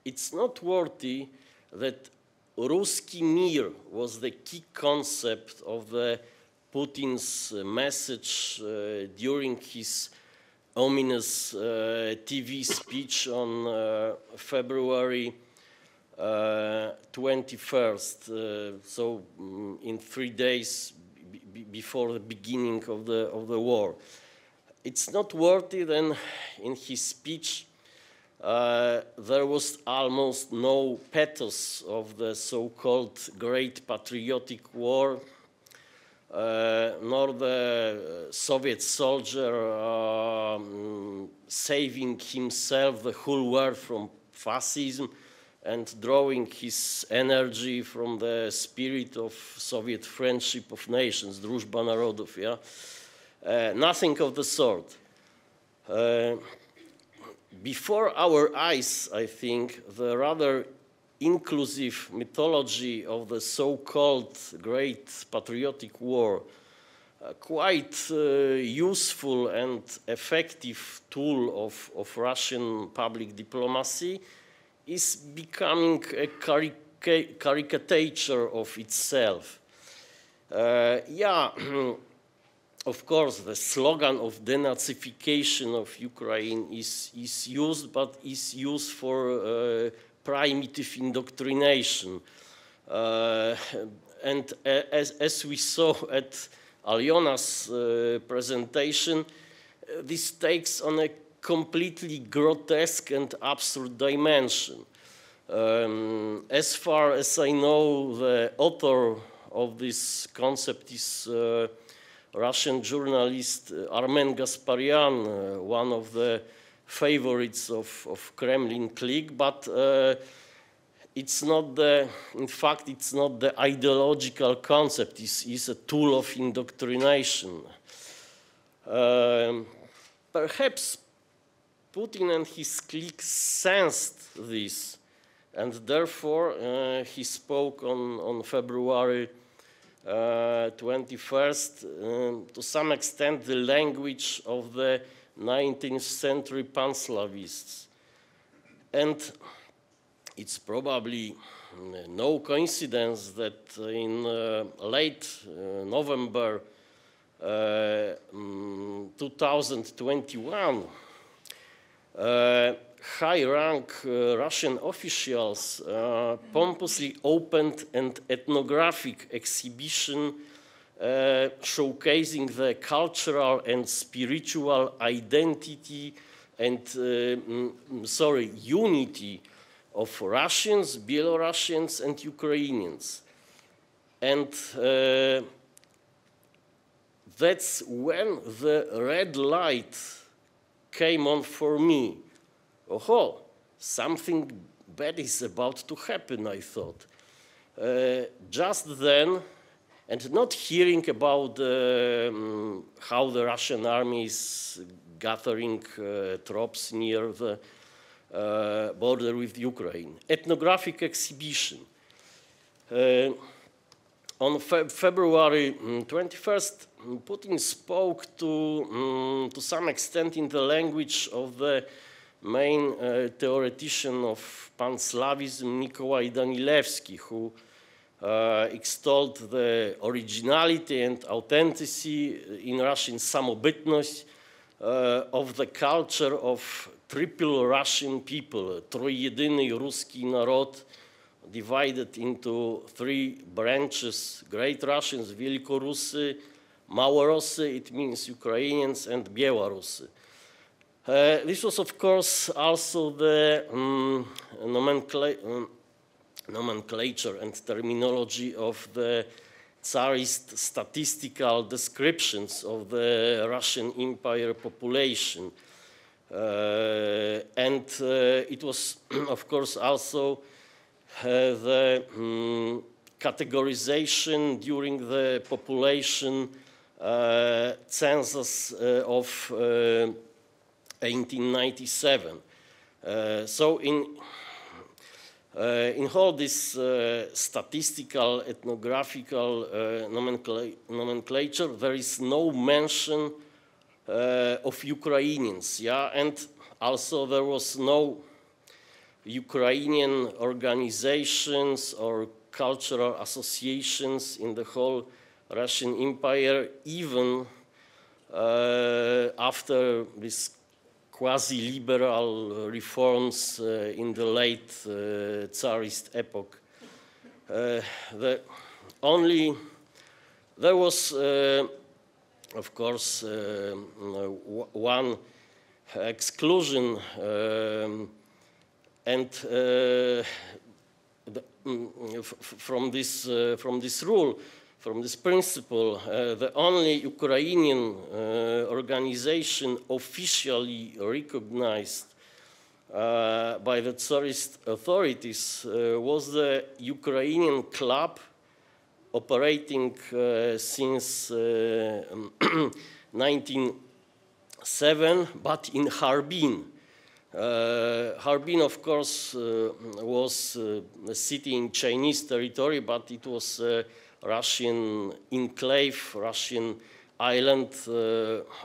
It's noteworthy that Ruski Mir was the key concept of the Putin's message during his ominous TV speech on February 21st, so in 3 days before the beginning of the war. It's noteworthy then in his speech there was almost no pathos of the so-called Great Patriotic War, nor the Soviet soldier saving himself, the whole world from fascism, and drawing his energy from the spirit of Soviet friendship of nations, Дружба народов, yeah? Nothing of the sort. Before our eyes, I think, the rather inclusive mythology of the so-called Great Patriotic War, quite useful and effective tool of Russian public diplomacy, is becoming a caricature of itself. Yeah, of course, the slogan of denazification of Ukraine is used, but is used for primitive indoctrination. And as we saw at Aljona's presentation, this takes on a completely grotesque and absurd dimension. As far as I know, the author of this concept is Russian journalist Armen Gasparian, one of the favorites of Kremlin clique, but it's not the, in fact, it's not the ideological concept, it's a tool of indoctrination. Perhaps Putin and his clique sensed this, and therefore he spoke on February 21st, to some extent, the language of the 19th century Pan-Slavists. And it's probably no coincidence that in late November 2021, high-rank Russian officials pompously opened an ethnographic exhibition showcasing the cultural and spiritual identity and, unity of Russians, Belarusians, and Ukrainians. And that's when the red light came on for me. Oh, something bad is about to happen, I thought. Just then, and not hearing about how the Russian army is gathering troops near the border with Ukraine. Ethnographic exhibition. On February 21st, Putin spoke to some extent in the language of the main theoretician of Pan-Slavism, Nikolai Danilevsky, who extolled the originality and authenticity in Russian samobytność of the culture of triple Russian people, Троединый русский народ, divided into three branches: Great Russians, Великоруссы, Малороссы, it means Ukrainians, and Bielorusсы. This was, of course, also the nomenclature and terminology of the Tsarist statistical descriptions of the Russian Empire population. And it was, of course, also the categorization during the population census of 1897. So in all this statistical, ethnographical nomenclature, there is no mention of Ukrainians, yeah, and also there was no Ukrainian organizations or cultural associations in the whole Russian Empire, even after this quasi-liberal reforms in the late Tsarist epoch. There was, of course, one exclusion, and from this rule, from this principle, the only Ukrainian organization officially recognized by the Tsarist authorities was the Ukrainian club operating since 1907, but in Harbin. Harbin, of course, was a city in Chinese territory, but it was Russian enclave, Russian island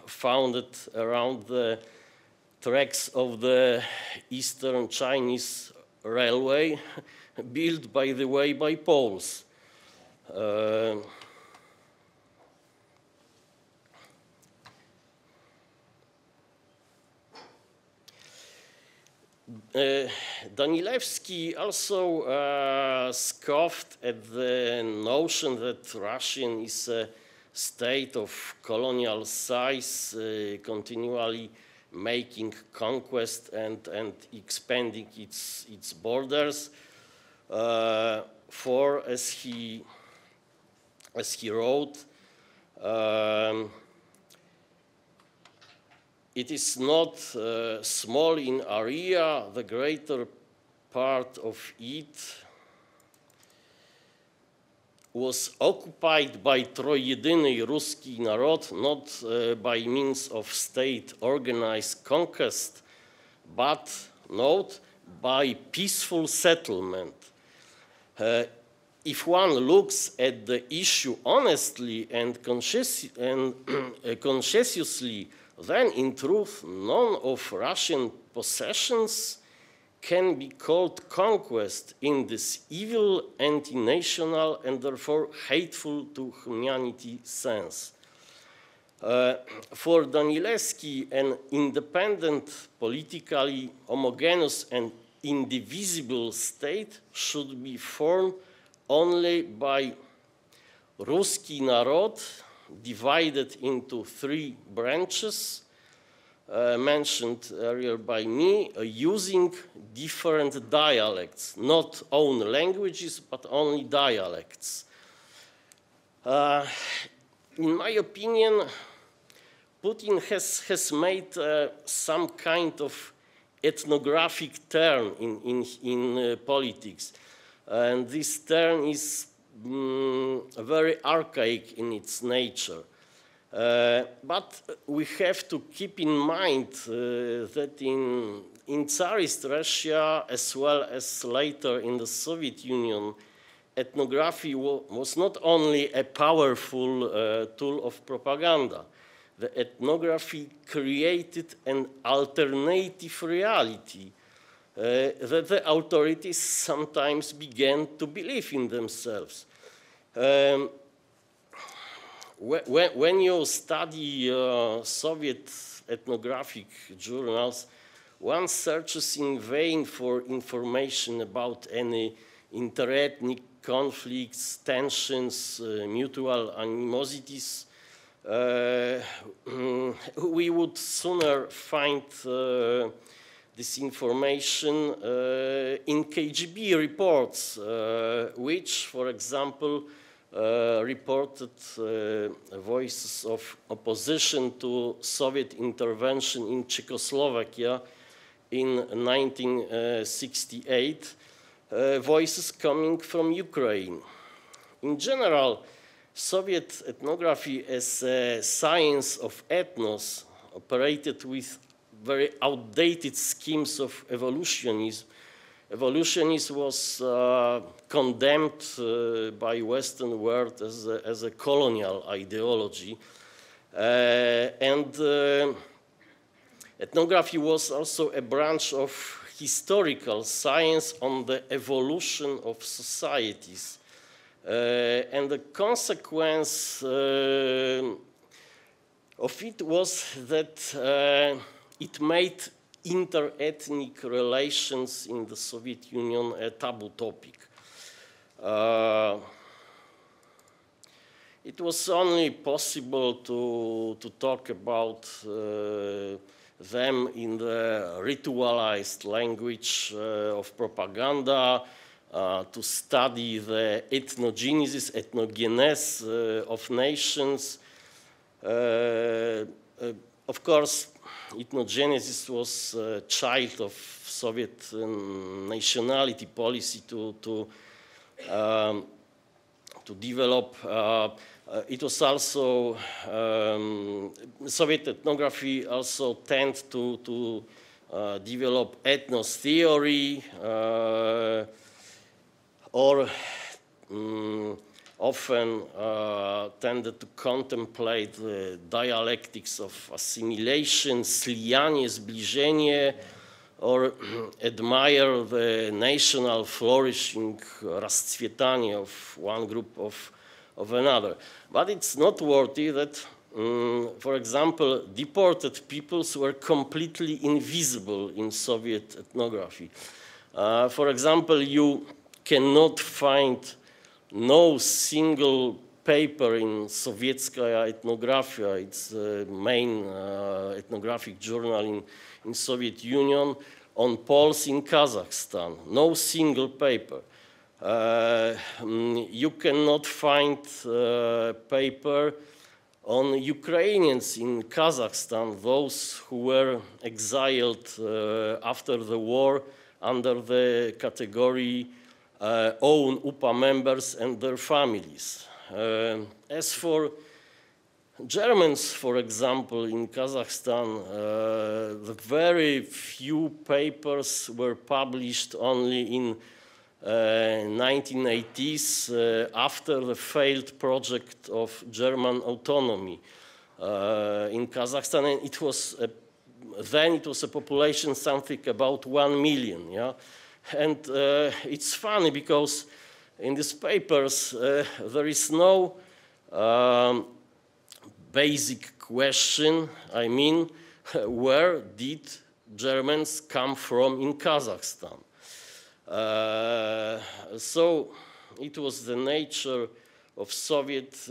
founded around the tracks of the Eastern Chinese Railway, built, by the way, by Poles. Danilewski also scoffed at the notion that Russia is a state of colonial size, continually making conquest and expanding its borders. For, as he wrote, it is not small in area, the greater part of it was occupied by trojedyny Ruski narod, not by means of state-organized conquest, but, note, by peaceful settlement. If one looks at the issue honestly and conscientiously, then in truth none of Russian possessions can be called conquest in this evil, anti-national, and therefore hateful to humanity sense. For Danilewski, an independent, politically homogeneous and indivisible state should be formed only by Ruski narod, divided into three branches, mentioned earlier by me, using different dialects, not own languages, but only dialects. In my opinion, Putin has made some kind of ethnographic turn in politics. And this turn is very archaic in its nature. But we have to keep in mind that in Tsarist Russia, as well as later in the Soviet Union, ethnography was not only a powerful tool of propaganda. The ethnography created an alternative reality that the authorities sometimes began to believe in themselves. When you study Soviet ethnographic journals, one searches in vain for information about any interethnic conflicts, tensions, mutual animosities. We would sooner find this information in KGB reports, which, for example, reported voices of opposition to Soviet intervention in Czechoslovakia in 1968, voices coming from Ukraine. In general, Soviet ethnography as a science of ethnos operated with very outdated schemes of evolutionism. Evolutionism was condemned by Western world as a colonial ideology. And ethnography was also a branch of historical science on the evolution of societies. And the consequence of it was that it made interethnic relations in the Soviet Union a taboo topic. It was only possible to talk about them in the ritualized language of propaganda, to study the ethnogenesis, ethnogenes of nations. Of course, ethnogenesis was a child of Soviet nationality policy to develop. It was also, Soviet ethnography also tend to develop ethnos theory, or often tended to contemplate the dialectics of assimilation, slijanie, zbliżenie, or admire the national flourishing, расцветание of one group of another. But it's noteworthy that For example, deported peoples were completely invisible in Soviet ethnography. For example, you cannot find no single paper in Sovietskaya Ethnografia, it's the main ethnographic journal in Soviet Union, on Poles in Kazakhstan. No single paper. You cannot find paper on Ukrainians in Kazakhstan, those who were exiled after the war under the category own UPA members and their families. As for Germans, for example, in Kazakhstan, the very few papers were published only in 1980s after the failed project of German autonomy in Kazakhstan, and it was then it was a population something about 1 million. Yeah, and it's funny because in these papers there is no basic question. I mean, where did Germans come from in Kazakhstan? So it was the nature of Soviet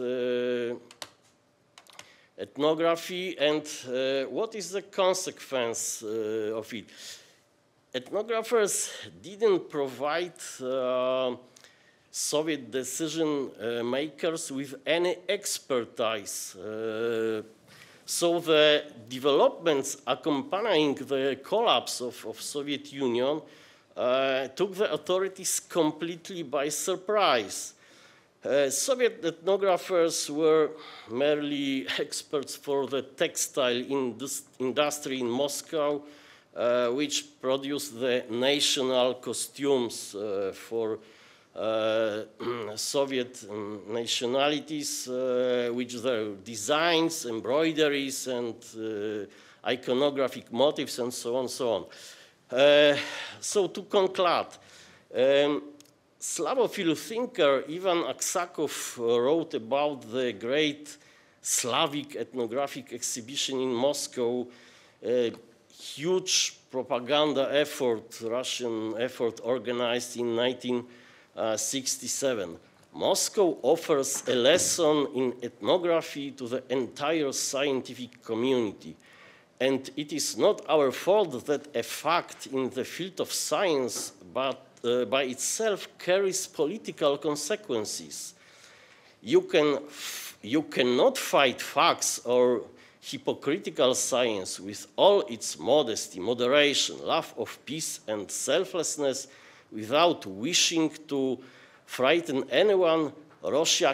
ethnography, and what is the consequence of it? Ethnographers didn't provide Soviet decision makers with any expertise. So the developments accompanying the collapse of Soviet Union took the authorities completely by surprise. Soviet ethnographers were merely experts for the textile industry in Moscow, which produced the national costumes for Soviet nationalities, which their designs, embroideries, and iconographic motifs, and so on and so on. So to conclude, Slavophile thinker Ivan Aksakov wrote about the great Slavic ethnographic exhibition in Moscow, a huge propaganda effort, Russian effort organized in 1967. Moscow offers a lesson in ethnography to the entire scientific community. And it is not our fault that a fact in the field of science, but by itself carries political consequences. You cannot fight facts or hypocritical science with all its modesty, moderation, love of peace, and selflessness without wishing to frighten anyone. Russia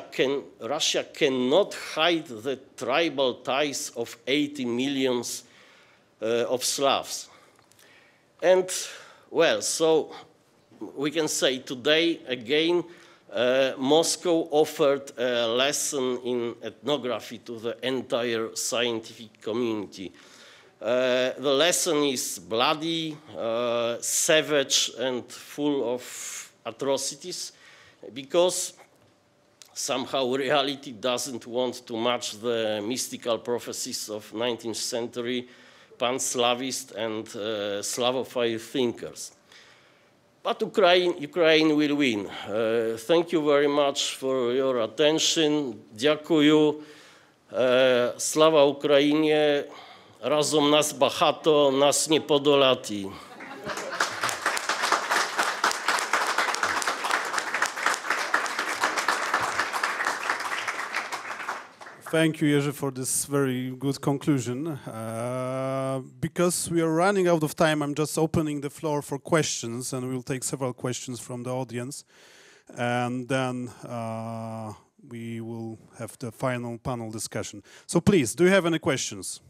cannot hide the tribal ties of 80 millions of Slavs. And, well, so we can say today, again, Moscow offered a lesson in ethnography to the entire scientific community. The lesson is bloody, savage, and full of atrocities, because somehow reality doesn't want to match the mystical prophecies of 19th century pan-Slavist and Slavophile thinkers. But Ukraine will win. Thank you very much for your attention. Dziękuję. Слава Україні. Разом нас багато, нас не подолати. Thank you, Jerzy, for this very good conclusion. Because we are running out of time, I'm just opening the floor for questions, and we'll take several questions from the audience. And then we will have the final panel discussion. So please, do you have any questions?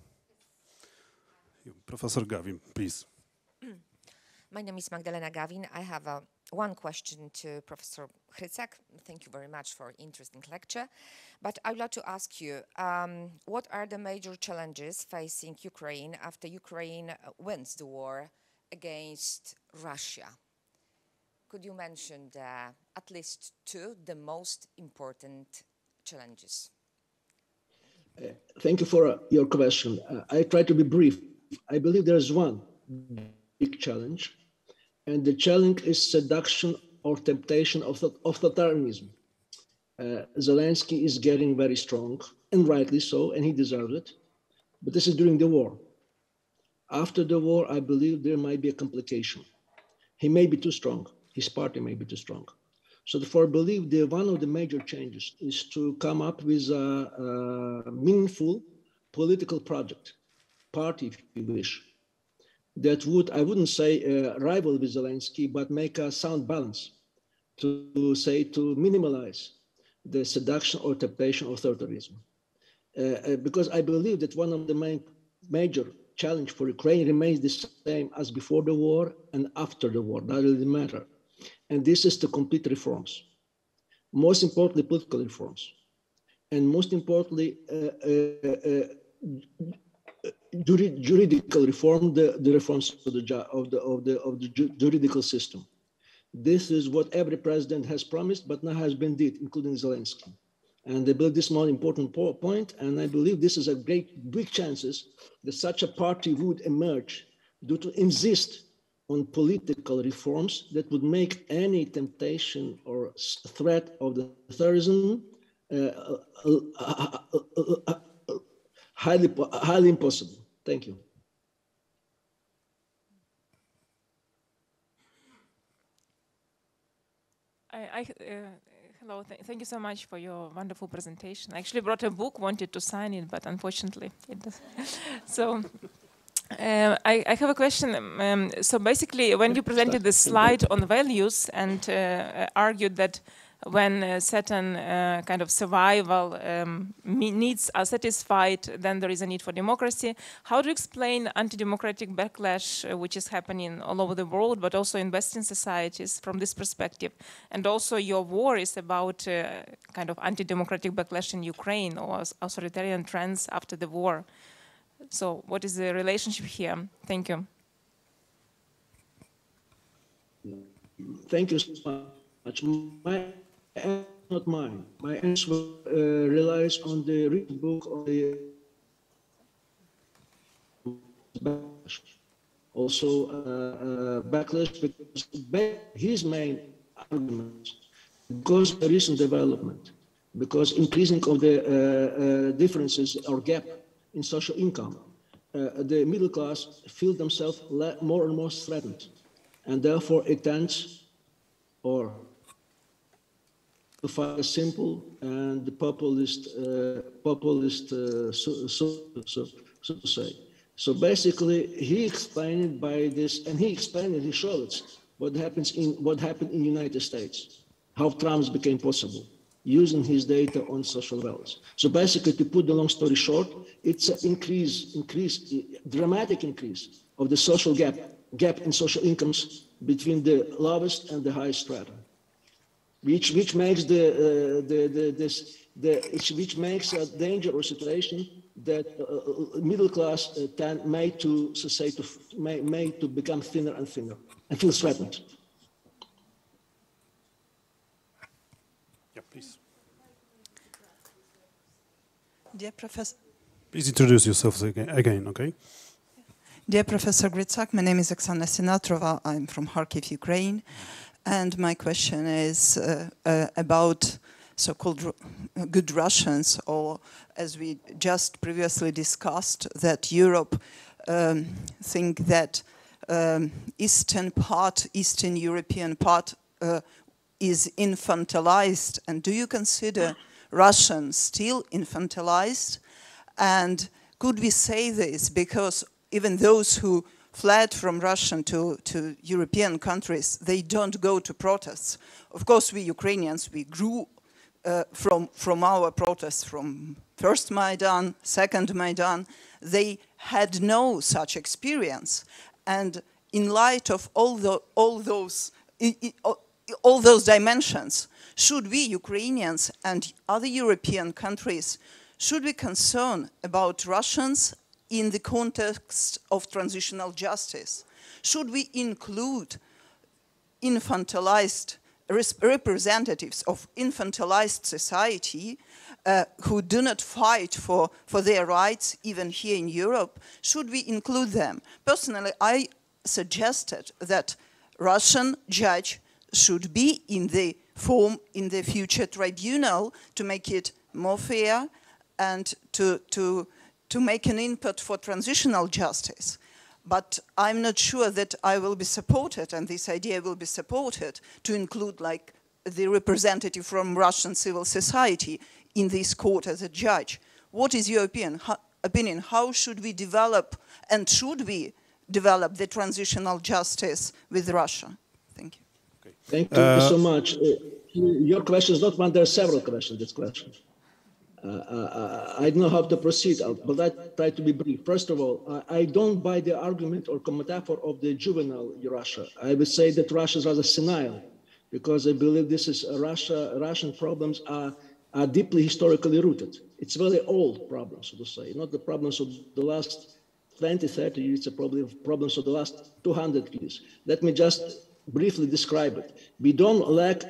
Professor Gawin, please. My name is Magdalena Gawin. I have one question to Professor Hrytsak. Thank you very much for an interesting lecture. But I would like to ask you, what are the major challenges facing Ukraine after Ukraine wins the war against Russia? Could you mention at least two, the most important challenges? Thank you for your question. I try to be brief. I believe there is one big challenge, and the challenge is seduction or temptation of authoritarianism. Zelensky is getting very strong, and rightly so, and he deserves it. But this is during the war. After the war, I believe there might be a complication. He may be too strong. His party may be too strong. So therefore, I believe one of the major changes is to come up with a meaningful political project, party, if you wish, that would, I wouldn't say rival with Zelensky, but make a sound balance to minimalize the seduction or temptation of authoritarianism. Because I believe that one of the major challenge for Ukraine remains the same as before the war and after the war, that doesn't matter. And this is to complete reforms. Most importantly, political reforms. And most importantly, juridical reform, the reforms of the juridical system. This is what every president has promised, but now has been did, including Zelensky. And I believe this is a more important point, and I believe this is a big chances that such a party would emerge due to insist on political reforms that would make any temptation or threat of the terrorism highly impossible. Thank you. Hello, thank you so much for your wonderful presentation. I actually brought a book, wanted to sign it, but unfortunately it doesn't. So I have a question. So basically, when you presented the slide on values and argued that when certain kind of survival needs are satisfied, then there is a need for democracy. How do you explain anti-democratic backlash, which is happening all over the world, but also in Western societies from this perspective? And also your war is about kind of anti-democratic backlash in Ukraine or authoritarian trends after the war. So what is the relationship here? Thank you. Thank you so much. Not mine. My answer relies on the written book on the backlash. Also, backlash because his main argument, because of the recent development, because increasing of the differences or gap in social income, the middle class feel themselves more and more threatened, and therefore it tends or to find a simple and populist, so to say. So basically, he explained it by this, and he explained it. He showed us what happened in the United States, how Trump became possible, using his data on social values. So basically, to put the long story short, it's an dramatic increase of the social gap in social incomes between the lowest and the highest strata, which makes which makes a dangerous situation that middle class made to become thinner and thinner and feel threatened. Yeah, please. Dear Professor. Please introduce yourself again, okay? Dear Professor Hrytsak, my name is Oksana Sinatrova. I'm from Kharkiv, Ukraine. And my question is about so-called good Russians, or as we just previously discussed, that Europe think that Eastern European part is infantilized. And do you consider Russians still infantilized? And could we say this because even those who fled from Russia to European countries, they don't go to protests. Of course, we Ukrainians, we grew from our protests, from first Maidan, second Maidan. They had no such experience. And in light of all those dimensions, should we Ukrainians and other European countries, should we concern about Russians in the context of transitional justice? Should we include infantilized representatives of infantilized society who do not fight for their rights, even here in Europe, should we include them? Personally, I suggested that Russian judge should be in the future tribunal to make it more fair and to make an input for transitional justice. But I'm not sure that I will be supported, and this idea will be supported, to include like the representative from Russian civil society in this court as a judge. What is your opinion? How should we develop, and should we develop, the transitional justice with Russia? Thank you. Okay. Thank you so much. Your question is not one, there are several questions, this question. I don't know how to proceed, but I try to be brief. First of all, I don't buy the argument or metaphor of the juvenile Russia. I would say that Russia is rather senile, because I believe this is Russian problems are deeply historically rooted. It's very old problems, so to say, not the problems of the last 20, 30 years, it's probably problems of the last 200 years. Let me just briefly describe it. We don't lack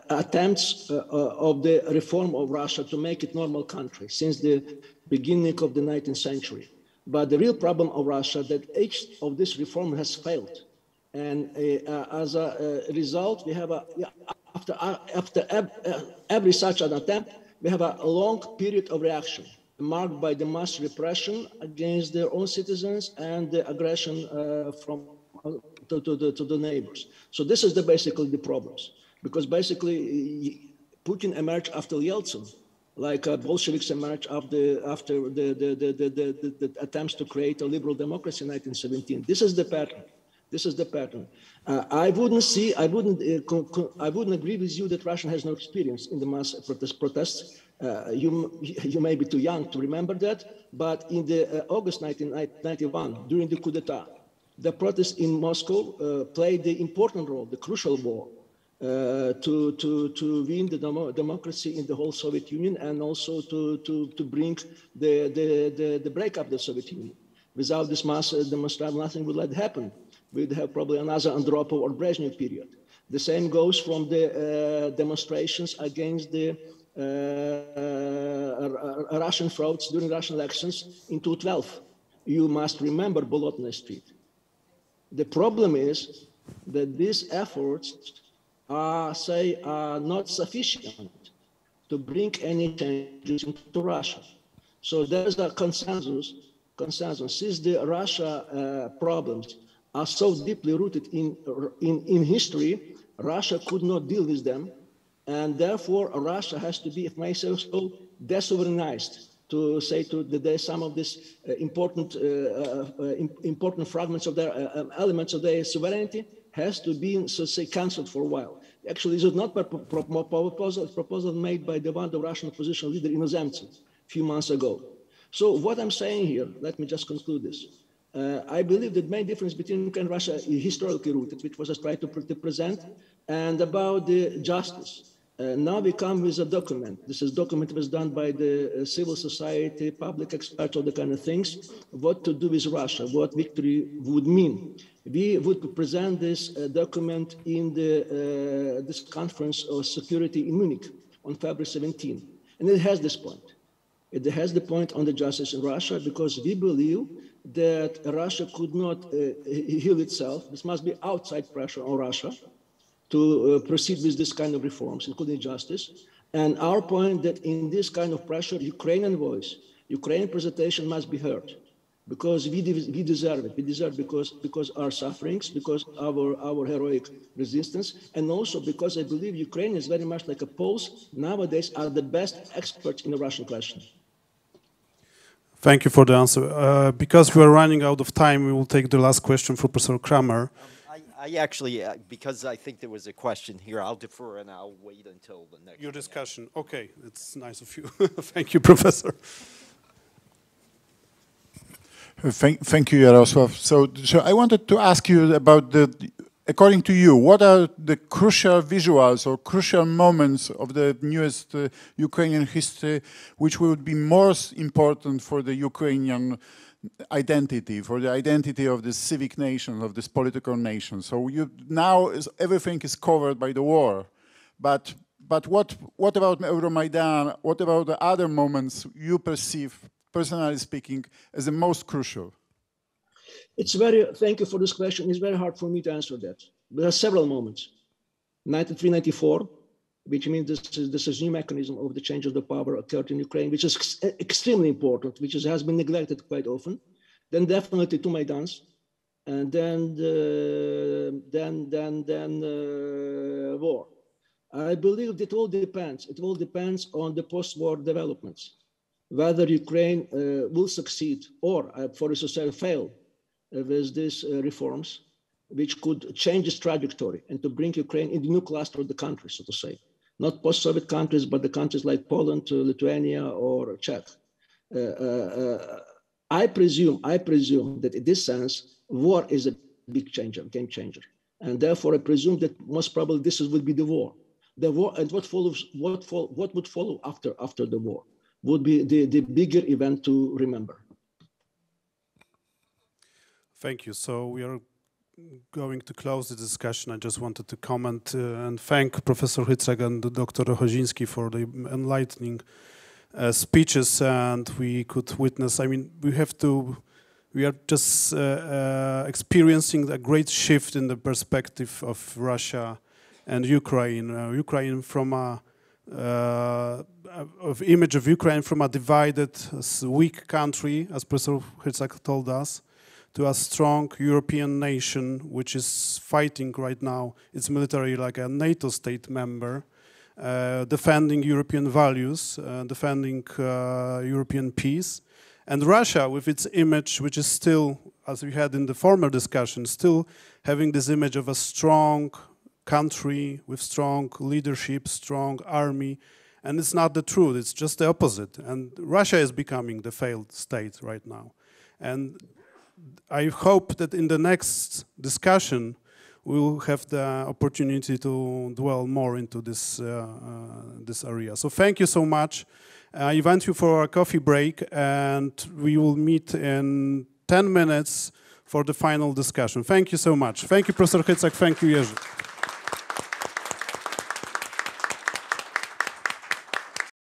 attempts of the reform of Russia to make it normal country since the beginning of the 19th century. But the real problem of Russia that each of this reform has failed. And as a result, we have after every such an attempt, we have a long period of reaction marked by the mass repression against their own citizens and the aggression to the neighbors. So this is basically the problems, because basically Putin emerged after Yeltsin, like Bolsheviks emerged after the attempts to create a liberal democracy in 1917. This is the pattern. This is the pattern. I wouldn't agree with you that Russia has no experience in the mass protests. You may be too young to remember that, but in the August 1991, during the coup d'etat, the protests in Moscow played the important role, the crucial role, to win the democracy in the whole Soviet Union, and also to bring the breakup of the Soviet Union. Without this mass demonstration, nothing would let happen. We'd have probably another Andropov or Brezhnev period. The same goes from the demonstrations against the Russian frauds during Russian elections in 2012. You must remember Bolotnaya Street. The problem is that these efforts are not sufficient to bring any changes into Russia. So there's a consensus. Since the Russia problems are so deeply rooted in history, Russia could not deal with them, and therefore Russia has to be, if I may say so, desovereignized. To say some of these important fragments of their elements of their sovereignty has to be, so say, cancelled for a while. Actually, this is not a proposal made by the Russian opposition leader Inozemtsev a few months ago. So what I'm saying here, let me just conclude this. I believe that the main difference between Ukraine and Russia is historically rooted, which was I tried to present, and about the justice. Now we come with a document. This document was done by the civil society, public experts, all the kind of things, what to do with Russia, what victory would mean. We would present this document in this conference of security in Munich on February 17. And it has this point. It has the point on the justice in Russia, because we believe that Russia could not heal itself. This must be outside pressure on Russia to proceed with this kind of reforms, including justice. And our point that in this kind of pressure, Ukrainian voice, Ukrainian presentation must be heard, because we deserve it. We deserve because our sufferings, because our heroic resistance, and also because I believe Ukrainians, very much like Poles, nowadays are the best experts in the Russian question. Thank you for the answer. Because we are running out of time, we will take the last question for Professor Kramer. I actually, because I think there was a question here, I'll defer and I'll wait until the next. Your discussion. Okay, it's nice of you. Thank you, Professor. Thank you, Yaroslav. So I wanted to ask you about according to you, what are the crucial visuals or crucial moments of the newest Ukrainian history which would be most important for the Ukrainian identity, for the identity of this civic nation, of this political nation? So now everything is covered by the war. But what about Euromaidan? What about the other moments you perceive, personally speaking, as the most crucial? Thank you for this question. It's very hard for me to answer that. There are several moments. 93, 94, which means this is new mechanism of the change of the power occurred in Ukraine, which is extremely important, which has been neglected quite often. Then definitely two Maidans, and then war. I believe it all depends. It all depends on the post-war developments, whether Ukraine will succeed or, for a society, fail with these reforms, which could change its trajectory and to bring Ukraine in the new cluster of the countries, so to say. Not post-Soviet countries, but the countries like Poland, Lithuania, or Czech. I presume that in this sense, war is a big changer, game changer. And therefore, I presume that most probably this would be the war. The war and what would follow after the war would be the bigger event to remember. Thank you. So we are going to close the discussion. I just wanted to comment and thank Professor Hrytsak and Dr. Rohoziński for the enlightening speeches, and we could witness, I mean, we are just experiencing a great shift in the perspective of Russia and Ukraine. Ukraine from image of Ukraine from a divided, weak country, as Professor Hrytsak told us, to a strong European nation which is fighting right now its military like a NATO state member, defending European values, defending European peace. And Russia, with its image, which is still, as we had in the former discussion, still having this image of a strong country with strong leadership, strong army, and it's not the truth, it's just the opposite. And Russia is becoming the failed state right now. And I hope that in the next discussion, we will have the opportunity to dwell more into this, this area. So thank you so much. I invite you for a coffee break, and we will meet in 10 minutes for the final discussion. Thank you so much. Thank you, Professor Hrytsak. Thank you, Jerzy.